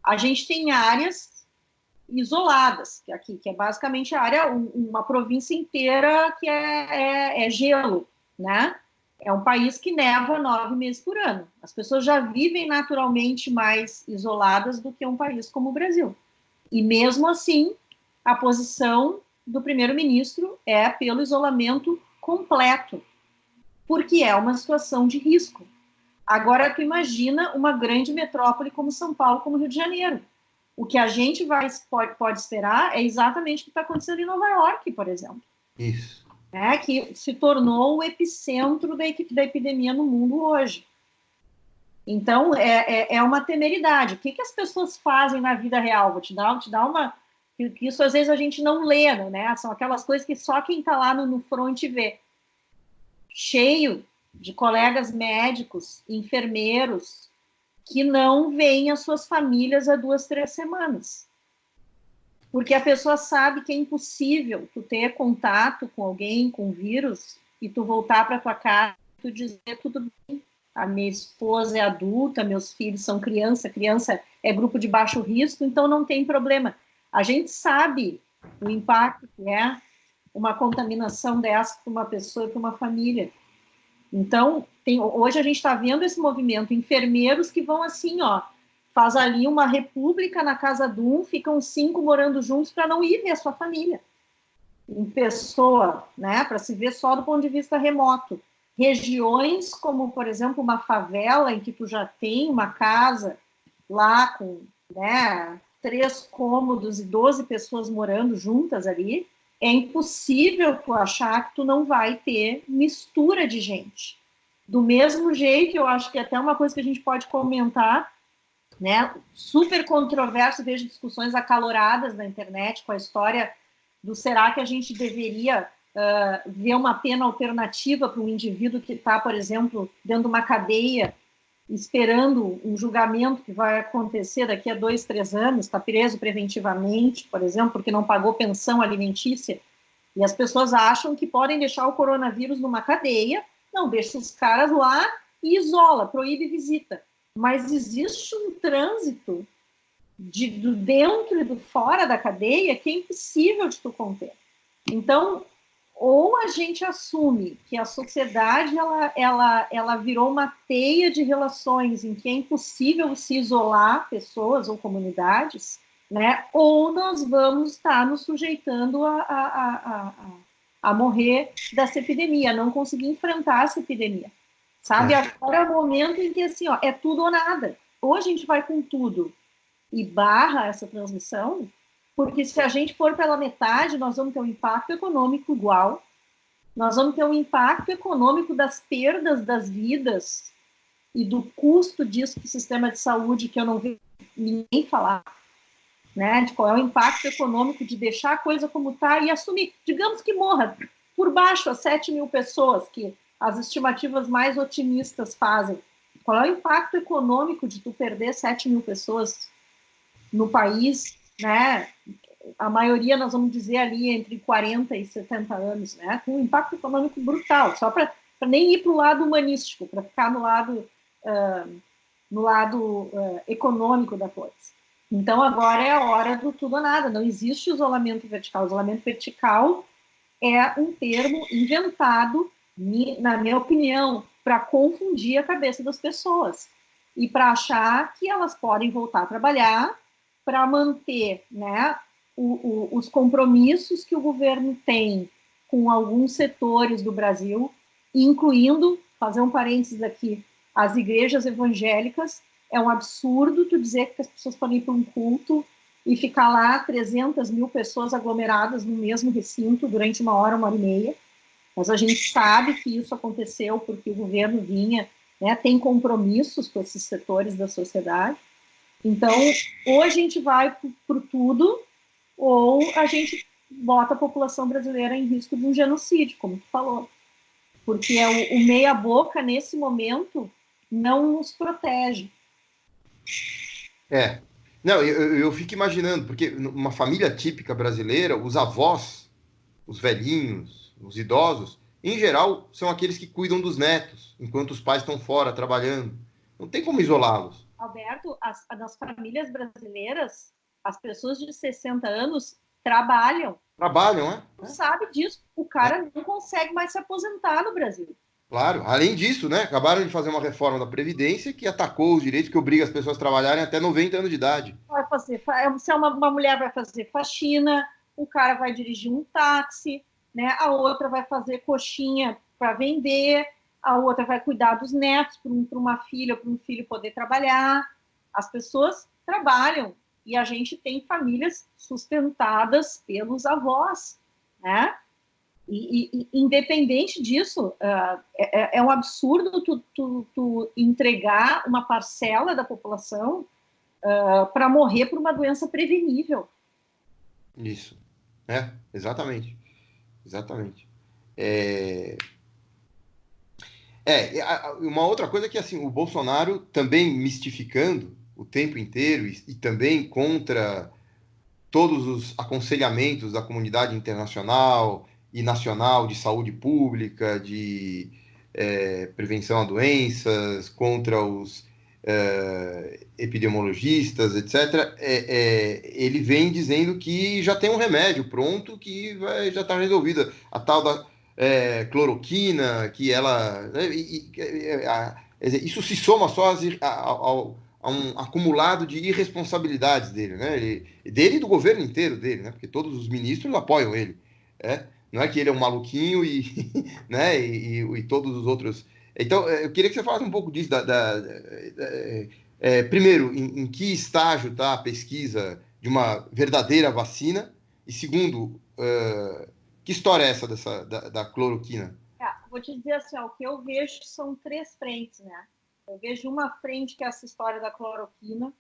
A gente tem áreas isoladas, que é basicamente a área, uma província inteira que é gelo, né? É um país que neva 9 meses por ano. As pessoas já vivem naturalmente mais isoladas do que um país como o Brasil. E mesmo assim, a posição do primeiro-ministro é pelo isolamento completo, porque é uma situação de risco. Agora, tu imagina uma grande metrópole como São Paulo, como Rio de Janeiro. O que a gente pode esperar é exatamente o que está acontecendo em Nova York, por exemplo. Isso. Que se tornou o epicentro da epidemia no mundo hoje. Então, é uma temeridade. O que as pessoas fazem na vida real? Vou te dar uma... que isso às vezes a gente não lê, né? São aquelas coisas que só quem está lá no front vê. Cheio de colegas médicos, enfermeiros, que não veem as suas famílias há 2, 3 semanas. Porque a pessoa sabe que é impossível tu ter contato com alguém com vírus e tu voltar para tua casa e tu dizer tudo bem. A minha esposa é adulta, meus filhos são criança é grupo de baixo risco, então não tem problema. A gente sabe o impacto que é uma contaminação dessa para uma pessoa e para uma família. Então, hoje a gente está vendo esse movimento, enfermeiros que vão assim, faz ali uma república na casa de um, ficam 5 morando juntos para não ir ver a sua família. Em pessoa, né, para se ver só do ponto de vista remoto. regiões como, por exemplo, uma favela em que tu já tem uma casa lá com, né, 3 cômodos e 12 pessoas morando juntas ali, é impossível tu achar que tu não vai ter mistura de gente. Do mesmo jeito, eu acho que até uma coisa que a gente pode comentar, né, super controverso, vejo discussões acaloradas na internet com a história do será que a gente deveria ver uma pena alternativa para um indivíduo que está, por exemplo, dentro de uma cadeia esperando um julgamento que vai acontecer daqui a 2, 3 anos, está preso preventivamente, por exemplo, porque não pagou pensão alimentícia, e as pessoas acham que podem deixar o coronavírus numa cadeia, não, deixa os caras lá e isola, proíbe visita. Mas existe um trânsito do dentro e do fora da cadeia que é impossível de tu conter. Então, ou a gente assume que a sociedade ela virou uma teia de relações em que é impossível se isolar pessoas ou comunidades, né? Ou nós vamos estar nos sujeitando a morrer dessa epidemia, não conseguir enfrentar essa epidemia. Sabe? Agora é o momento em que assim, ó, é tudo ou nada. Ou a gente vai com tudo e barra essa transmissão, porque se a gente for pela metade, nós vamos ter um impacto econômico igual, nós vamos ter um impacto econômico das perdas das vidas e do custo disso para o sistema de saúde, que eu não vi ninguém falar, né? De qual é o impacto econômico de deixar a coisa como está e assumir, digamos que morra por baixo as 7 mil pessoas, que as estimativas mais otimistas fazem. Qual é o impacto econômico de tu perder 7 mil pessoas no país, né? A maioria, nós vamos dizer, ali entre 40 e 70 anos, né? Com um impacto econômico brutal, só para nem ir para o lado humanístico, para ficar no lado econômico da coisa. Então, agora é a hora do tudo ou nada, não existe isolamento vertical. O isolamento vertical é um termo inventado, na minha opinião, para confundir a cabeça das pessoas e para achar que elas podem voltar a trabalhar para manter, né, os compromissos que o governo tem com alguns setores do Brasil, incluindo, fazer um parênteses aqui, as igrejas evangélicas. É um absurdo tu dizer que as pessoas podem ir para um culto e ficar lá 300 mil pessoas aglomeradas no mesmo recinto durante 1 hora, 1 hora e meia. Mas a gente sabe que isso aconteceu porque o governo vinha, né, tem compromissos com esses setores da sociedade. Então, ou a gente vai para tudo, ou a gente bota a população brasileira em risco de um genocídio, como tu falou. Porque o meia-boca, nesse momento, não nos protege. Não, eu fico imaginando, porque numa família típica brasileira, os avós, os velhinhos, os idosos, em geral, são aqueles que cuidam dos netos, enquanto os pais estão fora trabalhando. Não tem como isolá-los. Alberto, nas famílias brasileiras, as pessoas de 60 anos trabalham. Trabalham, né? Tu sabe disso. O cara não consegue mais se aposentar no Brasil. Claro. Além disso, né? Acabaram de fazer uma reforma da Previdência que atacou os direitos, que obriga as pessoas a trabalharem até 90 anos de idade. Vai fazer, se uma mulher vai fazer faxina, o cara vai dirigir um táxi, né? A outra vai fazer coxinha para vender, a outra vai cuidar dos netos para uma filha ou para um filho poder trabalhar. As pessoas trabalham e a gente tem famílias sustentadas pelos avós, né? E independente disso, é um absurdo tu entregar uma parcela da população para morrer por uma doença prevenível. Isso. Exatamente. Exatamente. Uma outra coisa é que assim, o Bolsonaro também mistificando o tempo inteiro e também contra todos os aconselhamentos da comunidade internacional e nacional de saúde pública, de prevenção a doenças, contra os epidemiologistas, etc., ele vem dizendo que já tem um remédio pronto, que já está resolvida. A tal da cloroquina, que ela... isso se soma só a um acumulado de irresponsabilidades dele, né? Dele e do governo inteiro dele, né? Porque todos os ministros apoiam ele. Não é que ele é um maluquinho e, né, e todos os outros. Então, eu queria que você falasse um pouco disso. Primeiro, em que estágio está a pesquisa de uma verdadeira vacina? E segundo, que história é essa da cloroquina? Vou te dizer assim, ó, o que eu vejo são três frentes, né? Eu vejo uma frente que é essa história da cloroquina.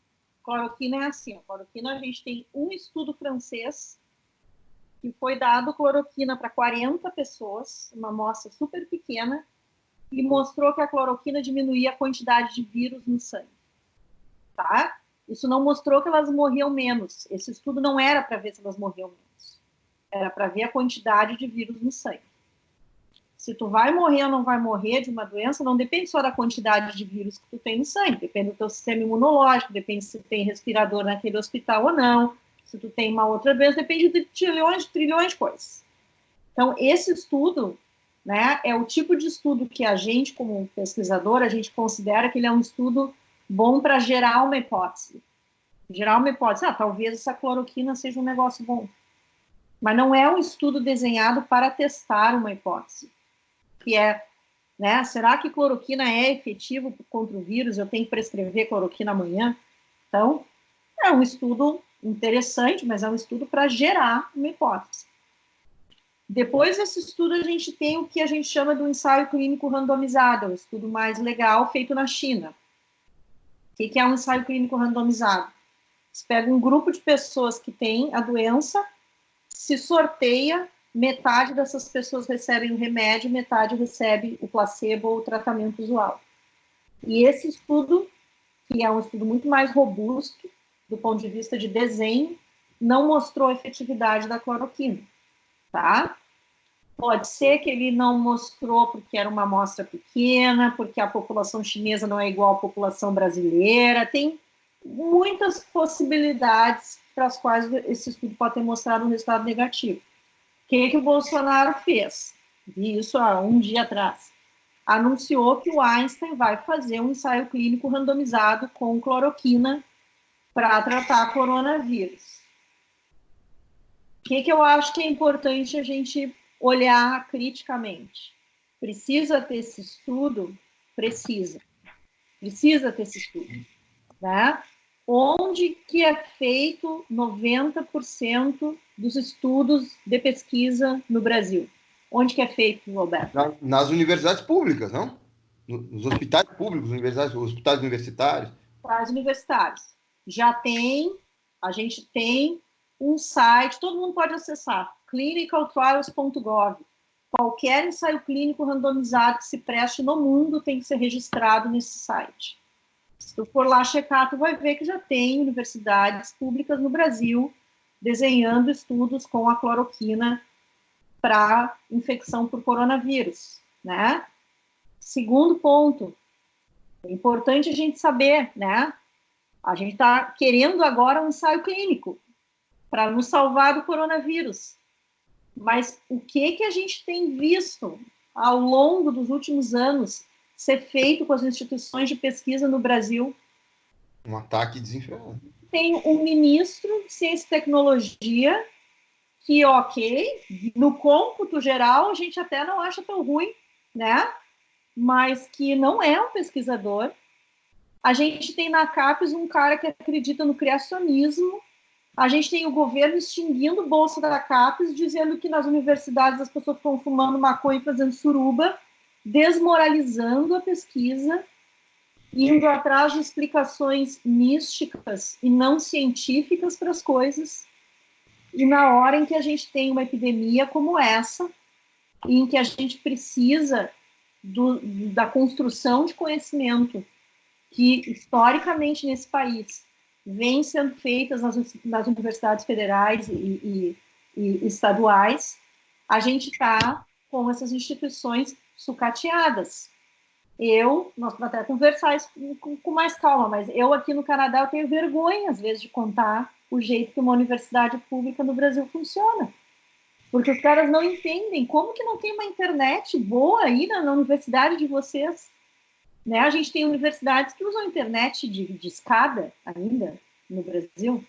Cloroquina é assim, a cloroquina a gente tem um estudo francês que foi dado cloroquina para 40 pessoas, uma amostra super pequena, e mostrou que a cloroquina diminuía a quantidade de vírus no sangue. Tá? Isso não mostrou que elas morriam menos. Esse estudo não era para ver se elas morriam menos. Era para ver a quantidade de vírus no sangue. Se tu vai morrer ou não vai morrer de uma doença, não depende só da quantidade de vírus que tu tem no sangue, depende do teu sistema imunológico, depende se tu tem respirador naquele hospital ou não, se tu tem uma outra doença, depende de trilhões de coisas. Então, esse estudo, né, é o tipo de estudo que a gente, como pesquisador, a gente considera que ele é um estudo bom para gerar uma hipótese. Gerar uma hipótese, talvez essa cloroquina seja um negócio bom. Mas não é um estudo desenhado para testar uma hipótese. Que é, né, será que cloroquina é efetivo contra o vírus? Eu tenho que prescrever cloroquina amanhã? Então, é um estudo interessante, mas é um estudo para gerar uma hipótese. Depois desse estudo, a gente tem o que a gente chama do ensaio clínico randomizado, o estudo mais legal feito na China. O que é um ensaio clínico randomizado? Você pega um grupo de pessoas que têm a doença, se sorteia, metade dessas pessoas recebem o remédio, metade recebe o placebo ou o tratamento usual. E esse estudo, que é um estudo muito mais robusto, do ponto de vista de desenho, não mostrou a efetividade da cloroquina, tá? Pode ser que ele não mostrou porque era uma amostra pequena, porque a população chinesa não é igual à população brasileira, tem muitas possibilidades para as quais esse estudo pode ter mostrado um resultado negativo. O que o Bolsonaro fez? Vi isso há um dia atrás. Anunciou que o Einstein vai fazer um ensaio clínico randomizado com cloroquina para tratar coronavírus. O que eu acho que é importante a gente olhar criticamente? Precisa ter esse estudo? Precisa. Precisa ter esse estudo. Né? Onde que é feito 90% dos estudos de pesquisa no Brasil? Onde que é feito, Roberto? Nas universidades públicas, não? Nos hospitais públicos, universidades, hospitais universitários. Para universitários. Já tem, a gente tem um site, todo mundo pode acessar, clinicaltrials.gov. Qualquer ensaio clínico randomizado que se preste no mundo tem que ser registrado nesse site. Se tu for lá checar, tu vai ver que já tem universidades públicas no Brasil desenhando estudos com a cloroquina para infecção por coronavírus, né? Segundo ponto, é importante a gente saber, né? A gente está querendo agora um ensaio clínico para nos salvar do coronavírus. Mas o que a gente tem visto ao longo dos últimos anos ser feito com as instituições de pesquisa no Brasil? Um ataque desenfreado. Tem um ministro de Ciência e Tecnologia que, ok, no cômputo geral, a gente até não acha tão ruim, né? Mas que não é um pesquisador. A gente tem na CAPES um cara que acredita no criacionismo. A gente tem o governo extinguindo o bolsa da CAPES, dizendo que nas universidades as pessoas estão fumando maconha e fazendo suruba, desmoralizando a pesquisa, indo atrás de explicações místicas e não científicas para as coisas. E na hora em que a gente tem uma epidemia como essa, em que a gente precisa da construção de conhecimento que, historicamente, nesse país, vem sendo feitas nas universidades federais e estaduais, a gente está com essas instituições sucateadas. Nós vamos até conversar isso com mais calma, mas eu aqui no Canadá eu tenho vergonha, às vezes, de contar o jeito que uma universidade pública no Brasil funciona. Porque os caras não entendem como que não tem uma internet boa aí na universidade de vocês. Né? A gente tem universidades que usam internet de escada ainda no Brasil.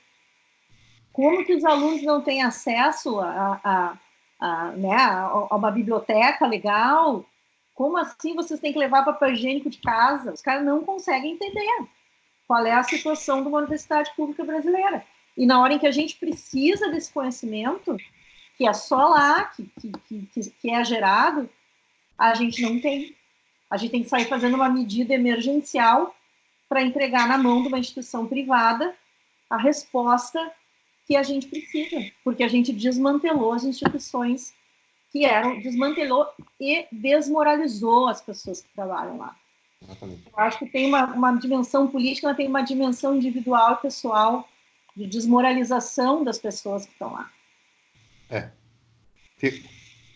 Como que os alunos não têm acesso a né, a uma biblioteca legal. Como assim vocês têm que levar papel higiênico de casa? Os caras não conseguem entender qual é a situação de uma universidade pública brasileira. E na hora em que a gente precisa desse conhecimento, que é só lá que é gerado, a gente não tem. A gente tem que sair fazendo uma medida emergencial para entregar na mão de uma instituição privada a resposta que a gente precisa, porque a gente desmantelou as instituições desmantelou e desmoralizou as pessoas que trabalham lá. Exatamente. Eu acho que tem uma dimensão política, mas tem uma dimensão individual e pessoal de desmoralização das pessoas que estão lá.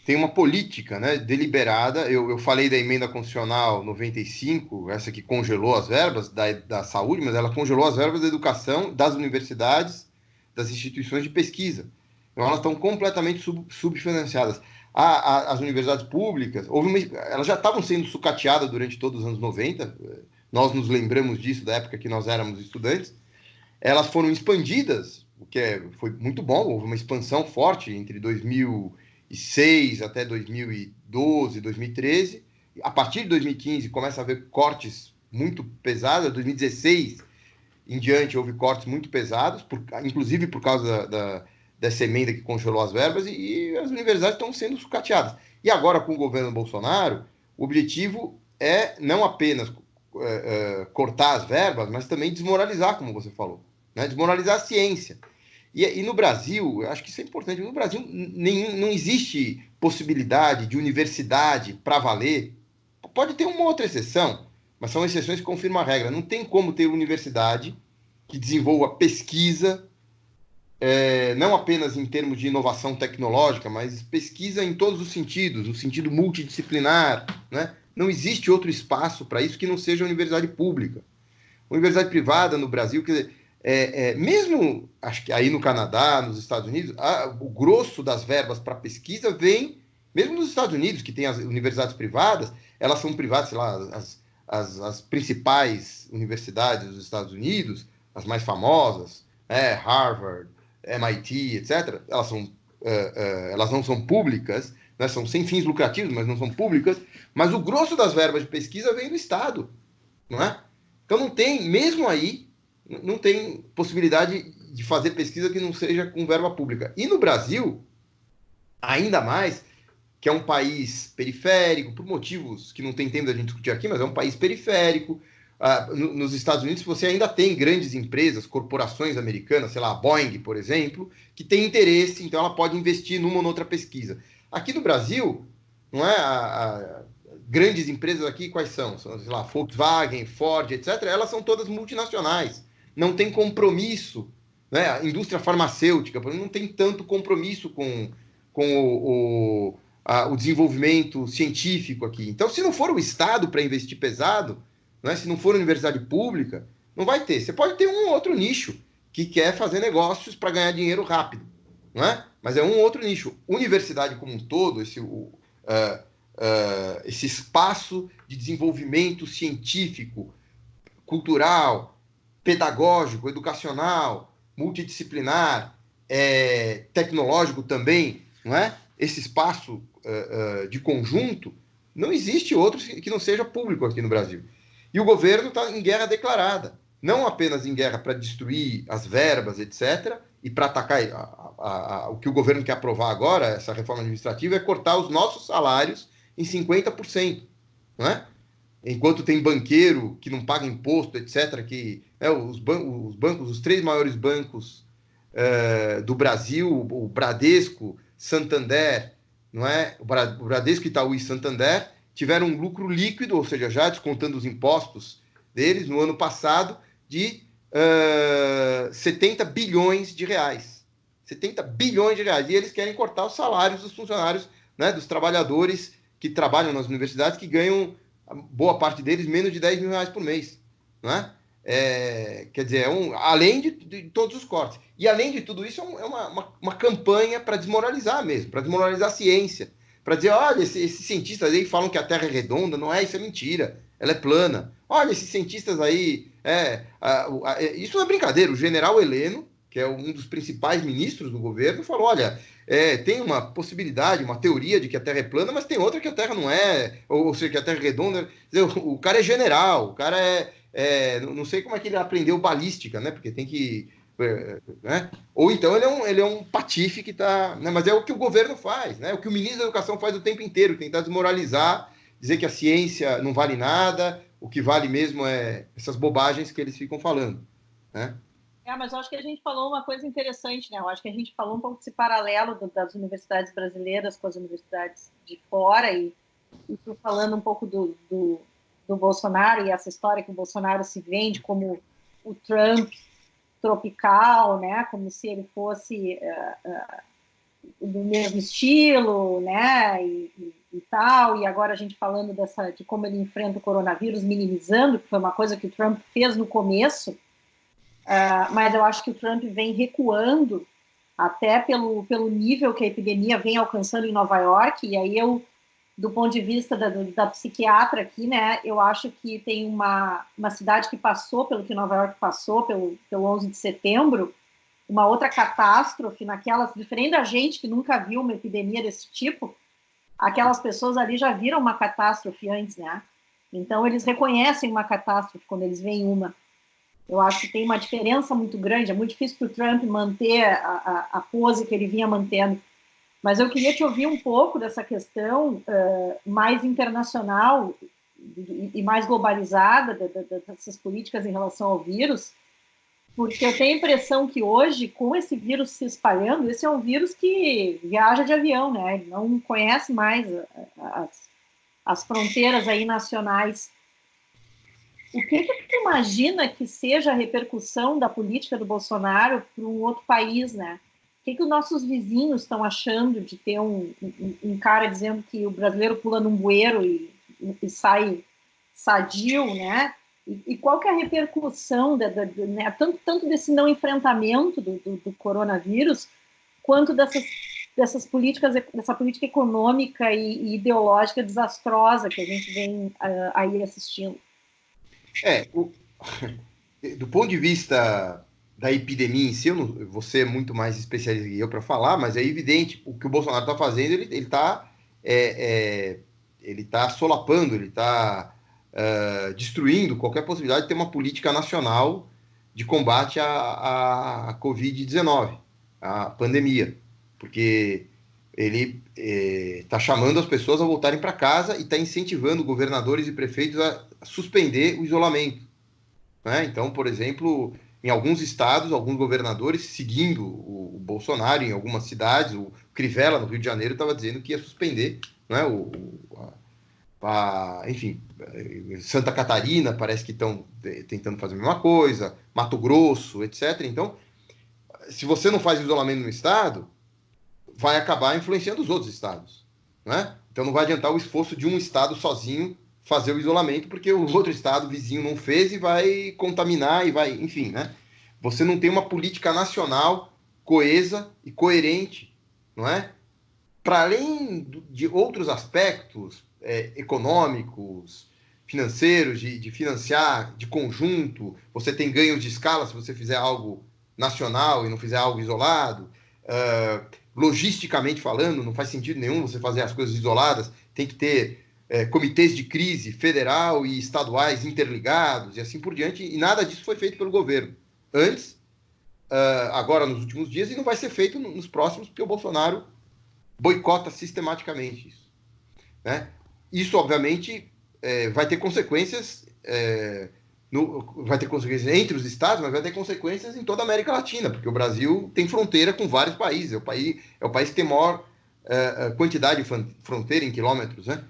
Tem uma política, né, deliberada. Eu falei da emenda constitucional 95, essa que congelou as verbas da saúde, mas ela congelou as verbas da educação, das universidades, das instituições de pesquisa. Então, elas estão completamente subfinanciadas. As universidades públicas, elas já estavam sendo sucateadas durante todos os anos 90, nós nos lembramos disso da época que nós éramos estudantes. Elas foram expandidas, o que foi muito bom, houve uma expansão forte entre 2006 até 2012, 2013. A partir de 2015 começa a haver cortes muito pesados. 2016 em diante houve cortes muito pesados, inclusive por causa dessa emenda que congelou as verbas, e as universidades estão sendo sucateadas. E agora, com o governo Bolsonaro, o objetivo é não apenas cortar as verbas, mas também desmoralizar, como você falou, né? Desmoralizar a ciência. E no Brasil, acho que isso é importante, no Brasil não existe possibilidade de universidade para valer. Pode ter uma outra exceção, mas são exceções que confirmam a regra. Não tem como ter universidade que desenvolva pesquisa, não apenas em termos de inovação tecnológica, mas pesquisa em todos os sentidos, no sentido multidisciplinar, né? Não existe outro espaço para isso que não seja a universidade pública. A universidade privada no Brasil, quer dizer, mesmo, acho que aí no Canadá, nos Estados Unidos, o grosso das verbas para pesquisa vem, mesmo nos Estados Unidos, que tem as universidades privadas, elas são privadas, sei lá, as principais universidades dos Estados Unidos, as mais famosas, Harvard, MIT, etc., elas não são públicas, né, são sem fins lucrativos, mas não são públicas, mas o grosso das verbas de pesquisa vem do Estado, não é? Então não tem, mesmo aí, não tem possibilidade de fazer pesquisa que não seja com verba pública. E no Brasil, ainda mais, que é um país periférico, por motivos que não tem tempo da gente discutir aqui, mas é um país periférico. Nos Estados Unidos, você ainda tem grandes empresas, corporações americanas, sei lá, a Boeing, por exemplo, que tem interesse, então ela pode investir numa ou noutra pesquisa. Aqui no Brasil, não é? Grandes empresas aqui, quais são? Sei lá, Volkswagen, Ford, etc., elas são todas multinacionais. Não tem compromisso, né? A indústria farmacêutica, por exemplo, não tem tanto compromisso com o desenvolvimento científico aqui. Então, se não for o Estado para investir pesado, né, se não for universidade pública, não vai ter. Você pode ter um outro nicho que quer fazer negócios para ganhar dinheiro rápido, não é? Mas é um outro nicho. Universidade como um todo, esse espaço de desenvolvimento científico, cultural, pedagógico, educacional, multidisciplinar, tecnológico também, não é? Esse espaço de conjunto, não existe outro que não seja público aqui no Brasil. E o governo está em guerra declarada, não apenas em guerra para destruir as verbas, etc., e para atacar o que o governo quer aprovar agora, essa reforma administrativa, é cortar os nossos salários em 50%, não é? Enquanto tem banqueiro que não paga imposto, etc., que os bancos, os 3 maiores bancos do Brasil, o Bradesco, Santander, não é? O Bradesco, Itaú e Santander tiveram um lucro líquido, ou seja, já descontando os impostos deles, no ano passado, de 70 bilhões de reais. 70 bilhões de reais. E eles querem cortar os salários dos funcionários, né, dos trabalhadores que trabalham nas universidades, que ganham, boa parte deles, menos de 10 mil reais por mês. Não é? Quer dizer, além de todos os cortes. E além de tudo isso, é uma campanha para desmoralizar mesmo, para desmoralizar a ciência, para dizer, olha, esses cientistas aí falam que a Terra é redonda, não é, isso é mentira, ela é plana. Olha, esses cientistas aí, isso não é brincadeira, o general Heleno, que é um dos principais ministros do governo, falou, olha, tem uma possibilidade, uma teoria de que a Terra é plana, mas tem outra que a Terra não é, ou seja, que a Terra é redonda. O cara é general, o cara não sei como é que ele aprendeu balística, né? Porque tem que... né? Ou então ele é um patife que está... Né? Mas é o que o governo faz, né? O que o ministro da Educação faz o tempo inteiro, tentar desmoralizar, dizer que a ciência não vale nada, o que vale mesmo é essas bobagens que eles ficam falando, né? Mas eu acho que a gente falou uma coisa interessante, né? Eu acho que a gente falou um pouco desse paralelo das universidades brasileiras com as universidades de fora e falando um pouco do Bolsonaro e essa história que o Bolsonaro se vende como o Trump tropical, né? Como se ele fosse do mesmo estilo, né? E tal. E agora a gente falando de como ele enfrenta o coronavírus, minimizando, que foi uma coisa que o Trump fez no começo. Mas eu acho que o Trump vem recuando até pelo nível que a epidemia vem alcançando em Nova York, e aí do ponto de vista da psiquiatra aqui, né, eu acho que tem uma cidade que passou pelo que Nova York passou, pelo 11 de setembro, uma outra catástrofe, diferente da gente que nunca viu uma epidemia desse tipo, aquelas pessoas ali já viram uma catástrofe antes, né? Então eles reconhecem uma catástrofe quando eles veem uma. Eu acho que tem uma diferença muito grande, é muito difícil para o Trump manter a pose que ele vinha mantendo. Mas eu queria te ouvir um pouco dessa questão mais internacional e mais globalizada dessas políticas em relação ao vírus, porque eu tenho a impressão que hoje, com esse vírus se espalhando, esse é um vírus que viaja de avião, né? Ele não conhece mais as fronteiras aí nacionais. O que tu imagina que seja a repercussão da política do Bolsonaro para um outro país, né? O que os nossos vizinhos estão achando de ter um cara dizendo que o brasileiro pula num bueiro e sai sadio, né? E qual que é a repercussão né? tanto desse não enfrentamento do coronavírus, quanto dessa política econômica e ideológica desastrosa que a gente vem aí assistindo? Do ponto de vista da epidemia em si, você é muito mais especialista que eu para falar, mas é evidente o que o Bolsonaro está fazendo, ele está ele tá solapando, ele está destruindo qualquer possibilidade de ter uma política nacional de combate à Covid-19, à pandemia, porque ele está chamando as pessoas a voltarem para casa e está incentivando governadores e prefeitos a suspender o isolamento. Né? Então, por exemplo, em alguns estados, alguns governadores, seguindo o Bolsonaro, em algumas cidades, o Crivella, no Rio de Janeiro, estava dizendo que ia suspender, né, enfim, Santa Catarina parece que estão tentando fazer a mesma coisa, Mato Grosso, etc. Então, se você não faz isolamento no estado, vai acabar influenciando os outros estados. Né? Então, não vai adiantar o esforço de um estado sozinho fazer o isolamento, porque o outro estado vizinho não fez e vai contaminar e vai, enfim, né? Você não tem uma política nacional coesa e coerente, não é? Para além de outros aspectos econômicos, financeiros, de financiar de conjunto, você tem ganhos de escala se você fizer algo nacional e não fizer algo isolado. Logisticamente falando, não faz sentido nenhum você fazer as coisas isoladas, tem que ter comitês de crise federal e estaduais interligados e assim por diante, e nada disso foi feito pelo governo antes, agora nos últimos dias, e não vai ser feito nos próximos, porque o Bolsonaro boicota sistematicamente isso. Né? Isso, obviamente, vai ter consequências vai ter consequências entre os estados, mas vai ter consequências em toda a América Latina, porque o Brasil tem fronteira com vários países, é o país que tem maior quantidade de fronteira em quilômetros, né?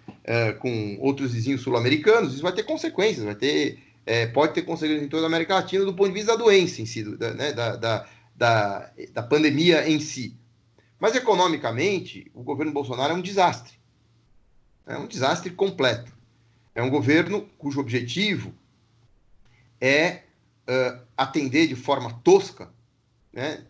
Com outros vizinhos sul-americanos, isso vai ter consequências, pode ter consequências em toda a América Latina do ponto de vista da doença em si, né? da pandemia em si. Mas economicamente, o governo Bolsonaro é um desastre. É um desastre completo. É um governo cujo objetivo é atender de forma tosca, né,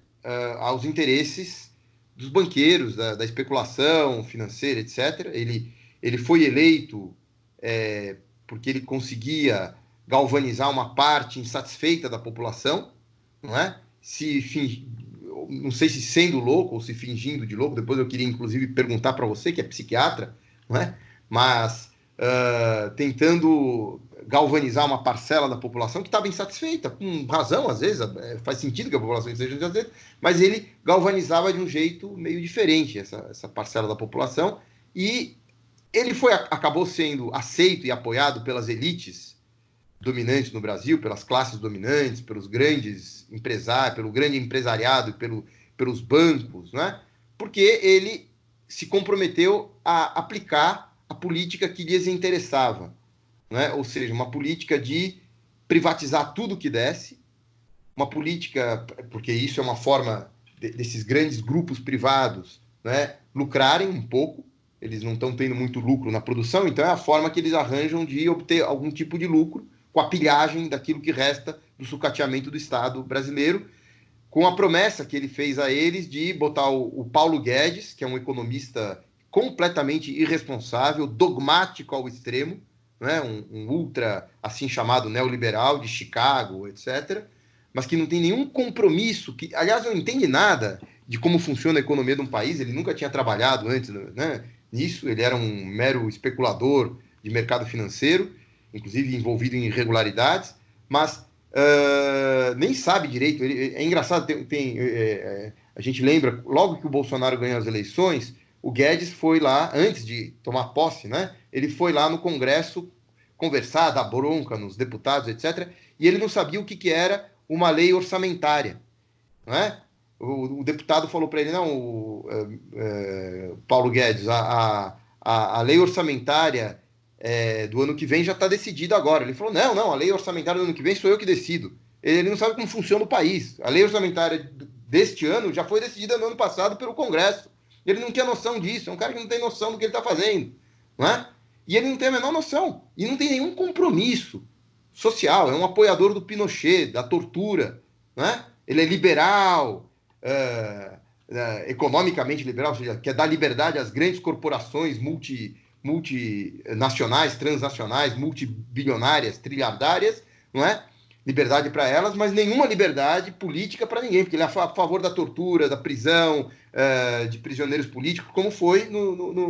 aos interesses dos banqueiros, da especulação financeira, etc. Ele foi eleito porque ele conseguia galvanizar uma parte insatisfeita da população, não é? não sei se sendo louco ou se fingindo de louco, depois eu queria inclusive perguntar para você, que é psiquiatra, não é? Mas tentando galvanizar uma parcela da população que estava insatisfeita, com razão, às vezes, faz sentido que a população esteja insatisfeita, mas ele galvanizava de um jeito meio diferente essa parcela da população, e ele acabou sendo aceito e apoiado pelas elites dominantes no Brasil, pelas classes dominantes, pelos grandes empresários, pelo grande empresariado, pelos bancos, né? Porque ele se comprometeu a aplicar a política que lhes interessava, né? Ou seja, uma política de privatizar tudo que desse, uma política, porque isso é uma forma desses grandes grupos privados, né, lucrarem um pouco. Eles não estão tendo muito lucro na produção, então é a forma que eles arranjam de obter algum tipo de lucro com a pilhagem daquilo que resta do sucateamento do Estado brasileiro, com a promessa que ele fez a eles de botar o Paulo Guedes, que é um economista completamente irresponsável, dogmático ao extremo, né? Um ultra, assim chamado, neoliberal de Chicago, etc., mas que não tem nenhum compromisso, que, aliás, não entende nada de como funciona a economia de um país, ele nunca tinha trabalhado antes, né, nisso, ele era um mero especulador de mercado financeiro, inclusive envolvido em irregularidades, mas nem sabe direito. É engraçado, a gente lembra, logo que o Bolsonaro ganhou as eleições, o Guedes foi lá, antes de tomar posse, né, ele foi lá no Congresso conversar, dar bronca nos deputados, etc., e ele não sabia o que era uma lei orçamentária, não é? O deputado falou para ele, não, Paulo Guedes, a lei orçamentária do ano que vem já está decidida agora. Ele falou, não, a lei orçamentária do ano que vem sou eu que decido. Ele não sabe como funciona o país. A lei orçamentária deste ano já foi decidida no ano passado pelo Congresso. Ele não tinha noção disso, é um cara que não tem noção do que ele está fazendo, não é? E ele não tem a menor noção, e não tem nenhum compromisso social, é um apoiador do Pinochet, da tortura, né? Ele é liberal, economicamente liberal, ou seja, quer dar liberdade às grandes corporações multinacionais, transnacionais, multibilionárias, trilhardárias, não é? Liberdade para elas, mas nenhuma liberdade política para ninguém, porque ele é a favor da tortura, da prisão, de prisioneiros políticos, como foi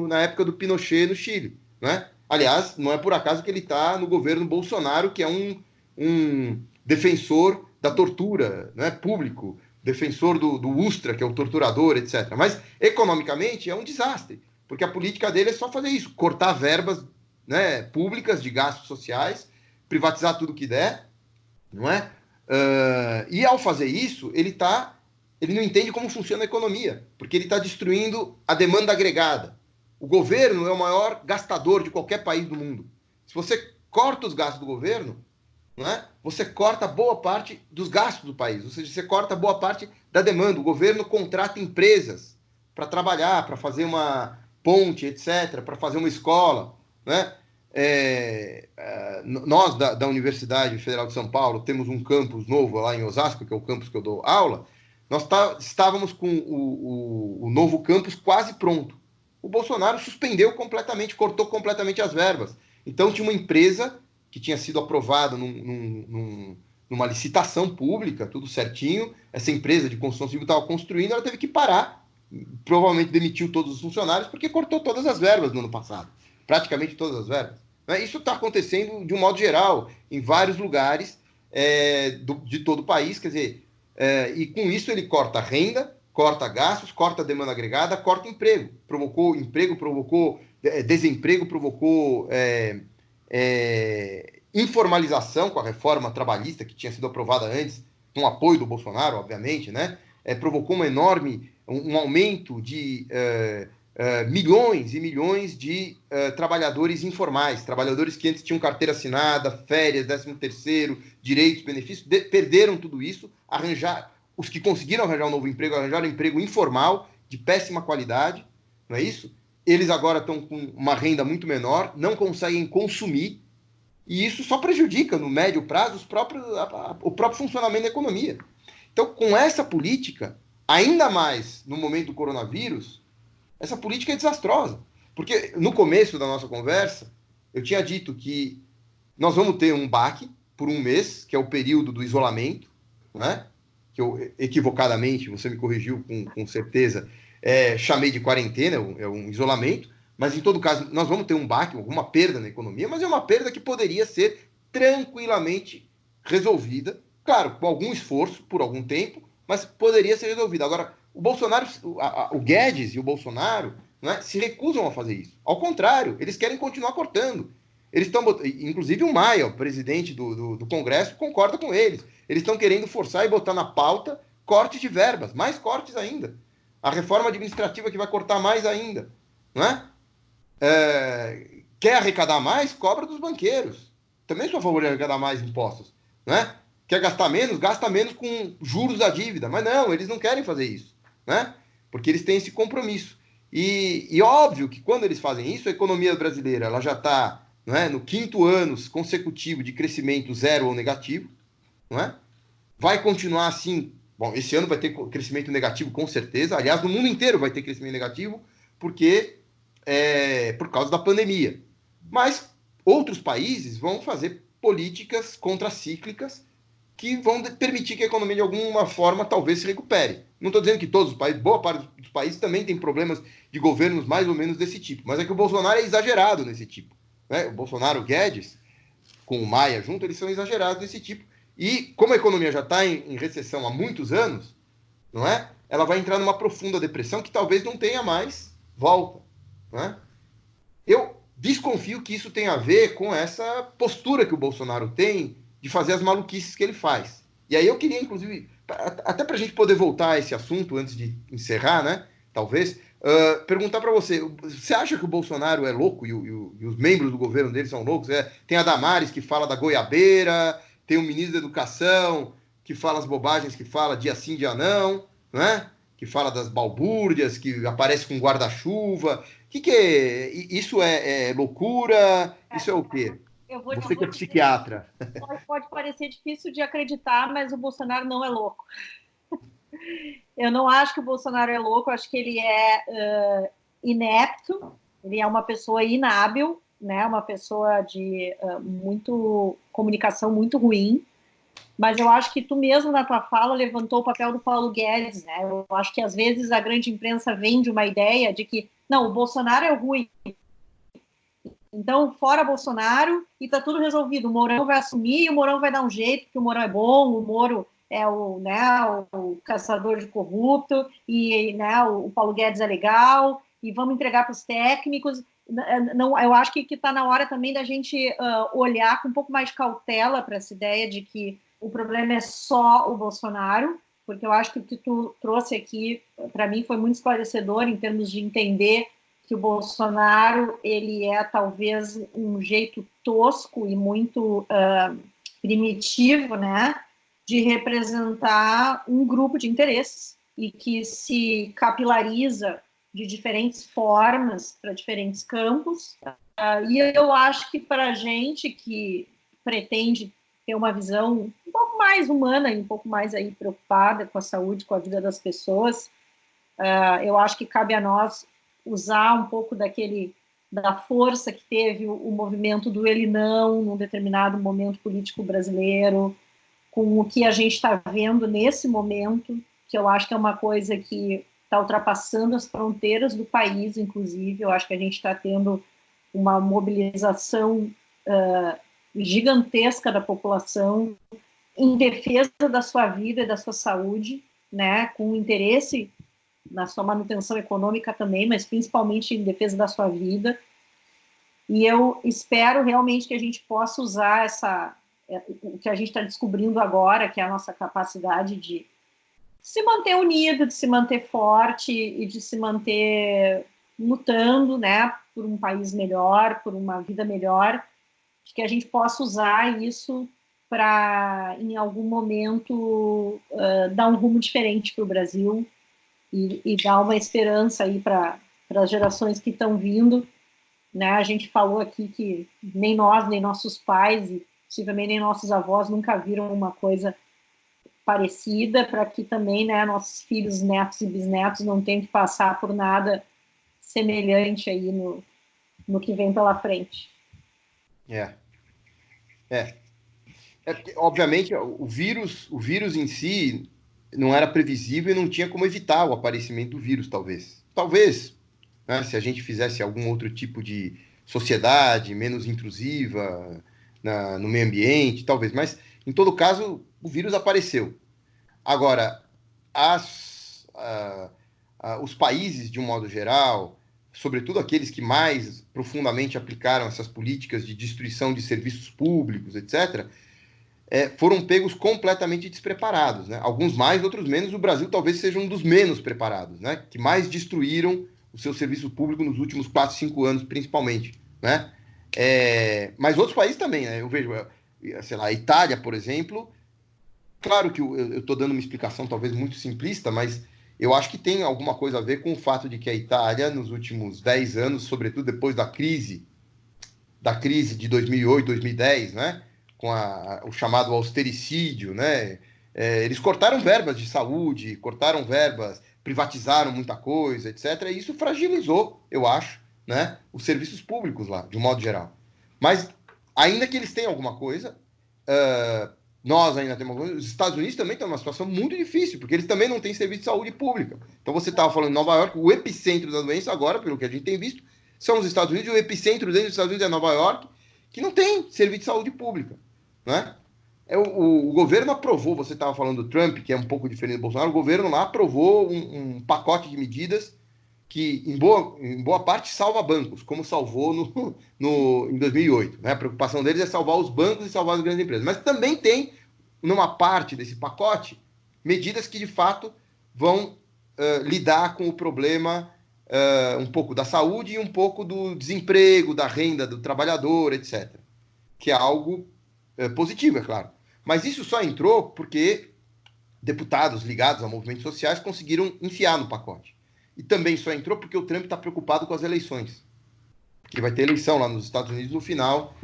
na época do Pinochet no Chile, né? Aliás, não é por acaso que ele está no governo Bolsonaro, que é um defensor da tortura, né, público, defensor do Ustra, que é o torturador, etc. Mas, economicamente, é um desastre, porque a política dele é só fazer isso, cortar verbas, né, públicas de gastos sociais, privatizar tudo que der, não é? E, ao fazer isso, ele não entende como funciona a economia, porque ele está destruindo a demanda agregada. O governo é o maior gastador de qualquer país do mundo. Se você corta os gastos do governo, não é? Você corta boa parte dos gastos do país, ou seja, você corta boa parte da demanda. O governo contrata empresas para trabalhar, para fazer uma ponte, etc., para fazer uma escola, né? Nós, da Universidade Federal de São Paulo, temos um campus novo lá em Osasco, que é o campus que eu dou aula. Nós estávamos com o novo campus quase pronto. O Bolsonaro suspendeu completamente, cortou completamente as verbas. Então, tinha uma empresa que tinha sido aprovada numa licitação pública, tudo certinho. Essa empresa de construção civil estava construindo, ela teve que parar. Provavelmente demitiu todos os funcionários, porque cortou todas as verbas no ano passado. Praticamente todas as verbas. Isso está acontecendo de um modo geral, em vários lugares de todo o país. Quer dizer, e com isso ele corta renda, corta gastos, corta demanda agregada, corta emprego. Provocou desemprego, provocou informalização com a reforma trabalhista que tinha sido aprovada antes, com apoio do Bolsonaro, obviamente, né? Provocou um aumento de milhões e milhões de trabalhadores informais, trabalhadores que antes tinham carteira assinada, férias, 13º, direitos, benefícios, perderam tudo isso, os que conseguiram arranjar um novo emprego, arranjaram um emprego informal, de péssima qualidade, não é isso? Eles agora estão com uma renda muito menor, não conseguem consumir, e isso só prejudica, no médio prazo, o próprio funcionamento da economia. Então, com essa política, ainda mais no momento do coronavírus, essa política é desastrosa. Porque no começo da nossa conversa, eu tinha dito que nós vamos ter um baque por um mês, que é o período do isolamento, né? que eu equivocadamente, você me corrigiu com certeza, chamei de quarentena, é um isolamento, mas em todo caso nós vamos ter um baque, alguma perda na economia, mas é uma perda que poderia ser tranquilamente resolvida, claro, com algum esforço por algum tempo, mas poderia ser resolvida. Agora, o Bolsonaro, o Guedes e o Bolsonaro, né, se recusam a fazer isso. Ao contrário, eles querem continuar cortando. Eles estão, inclusive o Maia, o presidente do Congresso, concorda com eles. Eles estão querendo forçar e botar na pauta cortes de verbas, mais cortes ainda. A reforma administrativa que vai cortar mais ainda, não é? Quer arrecadar mais? Cobra dos banqueiros. Também sou a favor de arrecadar mais impostos, né? Quer gastar menos? Gasta menos com juros da dívida. Mas não, eles não querem fazer isso, né? Porque eles têm esse compromisso. E óbvio que quando eles fazem isso, a economia brasileira ela já está, não é, no 5º ano consecutivo de crescimento zero ou negativo, não é? Vai continuar assim. Bom, esse ano vai ter crescimento negativo com certeza. Aliás, no mundo inteiro vai ter crescimento negativo, porque por causa da pandemia. Mas outros países vão fazer políticas contracíclicas que vão permitir que a economia, de alguma forma, talvez se recupere. Não estou dizendo que todos os países, boa parte dos países também tem problemas de governos mais ou menos desse tipo, mas é que o Bolsonaro é exagerado nesse tipo. Né? O Bolsonaro, o Guedes, com o Maia junto, eles são exagerados nesse tipo. E como a economia já está em recessão há muitos anos, não é? Ela vai entrar numa profunda depressão que talvez não tenha mais volta. Né? Eu desconfio que isso tem a ver com essa postura que o Bolsonaro tem de fazer as maluquices que ele faz. E aí eu queria, inclusive, até para a gente poder voltar a esse assunto antes de encerrar, né? Talvez, perguntar para você: você acha que o Bolsonaro é louco e os membros do governo dele são loucos? Tem a Damares que fala da goiabeira, tem o ministro da Educação que fala as bobagens que fala dia sim, dia não, né? Que fala das balbúrdias, que aparece com guarda-chuva. Que é? Isso é loucura? Isso é o quê? Eu vou Você que é dizer, psiquiatra. pode parecer difícil de acreditar, mas o Bolsonaro não é louco. Eu não acho que o Bolsonaro é louco, eu acho que ele é inepto, ele é uma pessoa inábil, né? Uma pessoa de muito comunicação muito ruim. Mas eu acho que tu mesmo na tua fala levantou o papel do Paulo Guedes, né? Eu acho que às vezes a grande imprensa vende uma ideia de que não, o Bolsonaro é ruim, então fora Bolsonaro e tá tudo resolvido. O Mourão vai assumir, o Mourão vai dar um jeito, porque o Mourão é bom, o Moro é o caçador de corrupto e né, o Paulo Guedes é legal e vamos entregar para os técnicos. Não, eu acho que está na hora também da gente olhar com um pouco mais de cautela para essa ideia de que o problema é só o Bolsonaro, porque eu acho que o que tu trouxe aqui, para mim, foi muito esclarecedor em termos de entender que o Bolsonaro ele é talvez um jeito tosco e muito primitivo, né, de representar um grupo de interesses e que se capilariza de diferentes formas para diferentes campos. E eu acho que para a gente que pretende ter uma visão um pouco mais humana e um pouco mais aí preocupada com a saúde, com a vida das pessoas, eu acho que cabe a nós usar um pouco da força que teve o movimento do ele não num determinado momento político brasileiro, com o que a gente está vendo nesse momento, que eu acho que é uma coisa que está ultrapassando as fronteiras do país, inclusive. Eu acho que a gente está tendo uma mobilização gigantesca da população em defesa da sua vida e da sua saúde, né, com interesse na sua manutenção econômica também, mas principalmente em defesa da sua vida. E eu espero realmente que a gente possa usar o que a gente está descobrindo agora, que é a nossa capacidade de se manter unido, de se manter forte e de se manter lutando, né, por um país melhor, por uma vida melhor, de que a gente possa usar isso para, em algum momento, dar um rumo diferente para o Brasil e dar uma esperança aí para as gerações que estão vindo. Né? A gente falou aqui que nem nós, nem nossos pais, e possivelmente nem nossos avós nunca viram uma coisa parecida, para que também, né, nossos filhos, netos e bisnetos não tenham que passar por nada semelhante aí no que vem pela frente. Porque, obviamente, o vírus em si, não era previsível e não tinha como evitar o aparecimento do vírus, talvez. Talvez, né, se a gente fizesse algum outro tipo de sociedade menos intrusiva no meio ambiente, talvez. Mas, em todo caso, o vírus apareceu. Agora, os países, de um modo geral, sobretudo aqueles que mais profundamente aplicaram essas políticas de destruição de serviços públicos, etc., foram pegos completamente despreparados, né? Alguns mais, outros menos. O Brasil talvez seja um dos menos preparados, né? Que mais destruíram o seu serviço público nos últimos 4, 5 anos, principalmente, né? Mas outros países também, né? Eu vejo, sei lá, a Itália, por exemplo. Claro que eu estou dando uma explicação talvez muito simplista, mas eu acho que tem alguma coisa a ver com o fato de que a Itália, nos últimos 10 anos, sobretudo depois da crise de 2008, 2010, né? Com o chamado austericídio, né? Eles cortaram verbas de saúde, cortaram verbas, privatizaram muita coisa, etc. E isso fragilizou, eu acho, né? Os serviços públicos lá, de um modo geral. Mas, ainda que eles tenham alguma coisa, nós ainda temos alguma coisa, os Estados Unidos também estão numa situação muito difícil, porque eles também não têm serviço de saúde pública. Então, você estava falando em Nova York, o epicentro da doença agora, pelo que a gente tem visto, são os Estados Unidos, e o epicentro dentro dos Estados Unidos é Nova York, que não tem serviço de saúde pública, né? O governo aprovou, você estava falando do Trump, que é um pouco diferente do Bolsonaro, o governo lá aprovou um pacote de medidas que, em boa parte, salva bancos, como salvou em 2008. Né? A preocupação deles é salvar os bancos e salvar as grandes empresas. Mas também tem, numa parte desse pacote, medidas que, de fato, vão lidar com o problema um pouco da saúde e um pouco do desemprego, da renda do trabalhador, etc. Que é algo positivo, é claro. Mas isso só entrou porque deputados ligados a movimentos sociais conseguiram enfiar no pacote. E também só entrou porque o Trump está preocupado com as eleições. Porque vai ter eleição lá nos Estados Unidos no final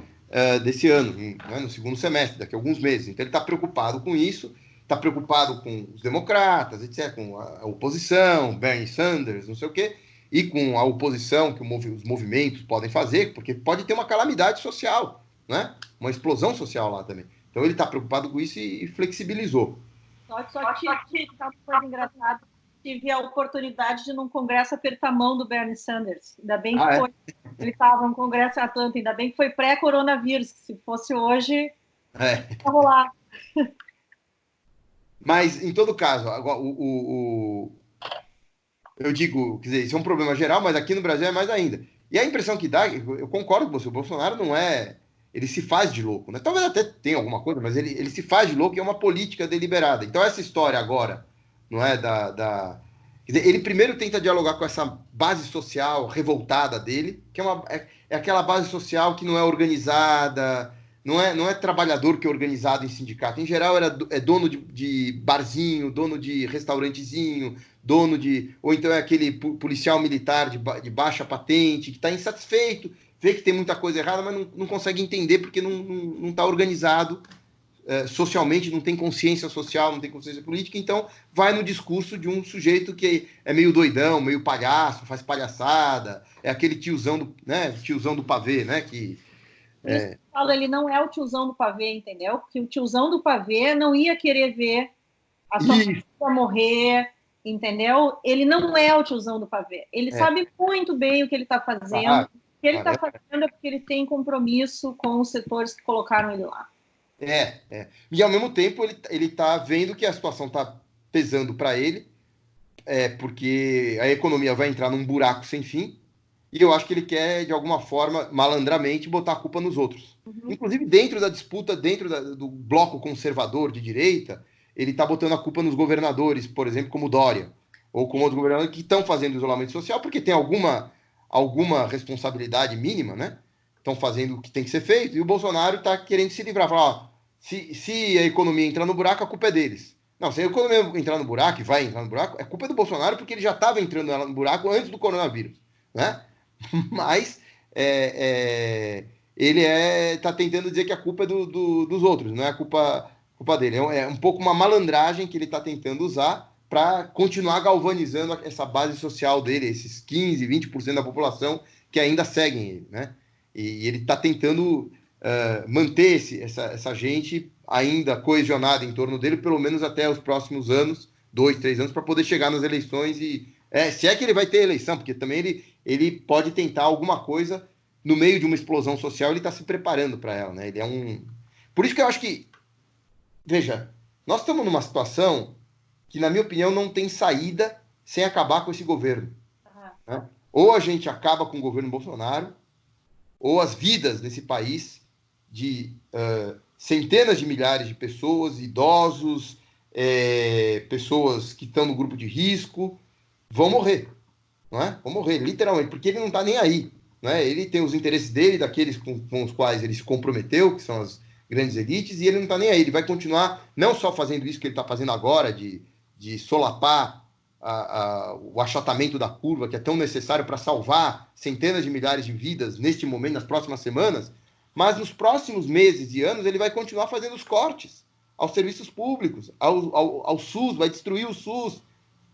desse ano, né, no segundo semestre, daqui a alguns meses. Então ele está preocupado com isso, está preocupado com os democratas, etc., com a oposição, Bernie Sanders, não sei o quê, e com a oposição que os movimentos podem fazer, porque pode ter uma calamidade social, né? Uma explosão social lá também. Então ele está preocupado com isso e flexibilizou. Só tive uma coisa engraçada. Tive a oportunidade de, num congresso, apertar a mão do Bernie Sanders. Ainda bem que foi. Ele estava no congresso em Atlanta, ainda bem que foi pré-coronavírus. Se fosse hoje, ia rolar. Mas, em todo caso, agora, eu digo, quer dizer, isso é um problema geral, mas aqui no Brasil é mais ainda. E a impressão que dá, eu concordo com você, o Bolsonaro não é. Ele se faz de louco, né? Talvez até tenha alguma coisa, mas ele se faz de louco e é uma política deliberada. Então, essa história agora, não é? Quer dizer, ele primeiro tenta dialogar com essa base social revoltada dele, que é aquela base social que não é organizada, não é trabalhador que é organizado em sindicato. Em geral, é dono de barzinho, dono de restaurantezinho, ou então é aquele policial militar de baixa patente, que está insatisfeito, vê que tem muita coisa errada, mas não consegue entender porque não está organizado socialmente, não tem consciência social, não tem consciência política, então vai no discurso de um sujeito que é meio doidão, meio palhaço, faz palhaçada, é aquele tiozão do pavê, né? Ele não é o tiozão do pavê, entendeu? Porque o tiozão do pavê não ia querer ver a sua filha morrer, entendeu? Ele não é o tiozão do pavê. Ele sabe muito bem o que ele está fazendo. O que ele está fazendo é porque ele tem compromisso com os setores que colocaram ele lá. E ao mesmo tempo ele está vendo que a situação está pesando para ele, porque a economia vai entrar num buraco sem fim, e eu acho que ele quer, de alguma forma, malandramente, botar a culpa nos outros. Uhum. Inclusive, dentro da disputa, do bloco conservador de direita, ele está botando a culpa nos governadores, por exemplo, como Dória, ou como outros governadores que estão fazendo isolamento social, porque tem alguma responsabilidade mínima, né? Estão fazendo o que tem que ser feito, e o Bolsonaro está querendo se livrar, falar, se a economia entrar no buraco, a culpa é deles. Não, se a economia entrar no buraco, e vai entrar no buraco, é culpa do Bolsonaro, porque ele já estava entrando no buraco antes do coronavírus, né? Mas ele está tentando dizer que a culpa é dos outros, não é a culpa dele. É um pouco uma malandragem que ele está tentando usar para continuar galvanizando essa base social dele, esses 15%, 20% da população que ainda seguem ele, né? E ele está tentando manter essa gente ainda coesionada em torno dele, pelo menos até os próximos anos, 2, 3 anos para poder chegar nas eleições e se é que ele vai ter eleição, porque também ele pode tentar alguma coisa no meio de uma explosão social, ele está se preparando para ela, né? Ele é um... Por isso que eu acho que, veja, nós estamos numa situação que, na minha opinião, não tem saída sem acabar com esse governo. Né? Ou a gente acaba com o governo Bolsonaro, ou as vidas nesse país de centenas de milhares de pessoas, idosos, pessoas que estão no grupo de risco, vão morrer, não é? Vão morrer, literalmente, porque ele não está nem aí. Não é? Ele tem os interesses dele, daqueles com os quais ele se comprometeu, que são as grandes elites, e ele não está nem aí. Ele vai continuar não só fazendo isso que ele está fazendo agora, de solapar o achatamento da curva, que é tão necessário para salvar centenas de milhares de vidas neste momento, nas próximas semanas, mas nos próximos meses e anos ele vai continuar fazendo os cortes aos serviços públicos, ao SUS, vai destruir o SUS,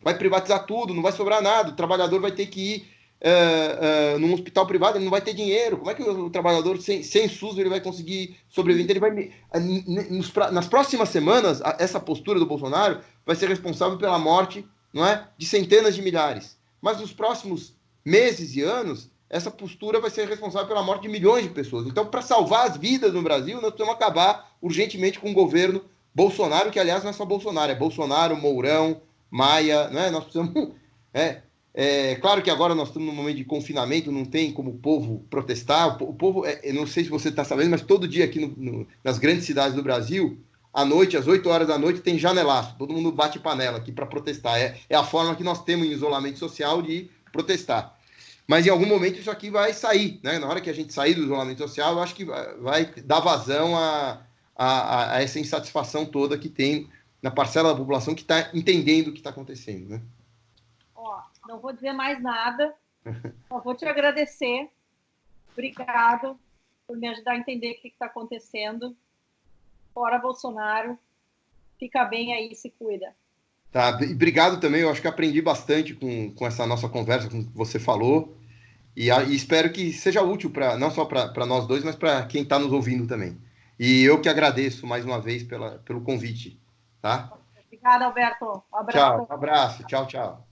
vai privatizar tudo, não vai sobrar nada, o trabalhador vai ter que ir num hospital privado, ele não vai ter dinheiro. Como é que o trabalhador sem SUS ele vai conseguir sobreviver? Nas próximas semanas, essa postura do Bolsonaro vai ser responsável pela morte, não é, de centenas de milhares. Mas nos próximos meses e anos, essa postura vai ser responsável pela morte de milhões de pessoas. Então, para salvar as vidas no Brasil, nós precisamos acabar urgentemente com o governo Bolsonaro, que, aliás, não é só Bolsonaro, é Bolsonaro, Mourão, Maia, não é? Nós precisamos... claro que agora nós estamos num momento de confinamento, não tem como o povo protestar. O povo, eu não sei se você está sabendo, mas todo dia aqui nas grandes cidades do Brasil, à noite, às 8 horas da noite, tem janelaço. Todo mundo bate panela aqui para protestar. É a forma que nós temos em isolamento social de protestar. Mas em algum momento isso aqui vai sair, né? Na hora que a gente sair do isolamento social, eu acho que vai dar vazão a essa insatisfação toda que tem na parcela da população que está entendendo o que está acontecendo, né? Não vou dizer mais nada, só vou te agradecer. Obrigado por me ajudar a entender o que está acontecendo. Fora Bolsonaro, fica bem aí, se cuida. Tá, e obrigado também, eu acho que aprendi bastante com essa nossa conversa, com o que você falou, e espero que seja útil não só para nós dois, mas para quem está nos ouvindo também. E eu que agradeço mais uma vez pelo convite, tá? Obrigada, Alberto. Um abraço. Tchau, um abraço, tchau, tchau.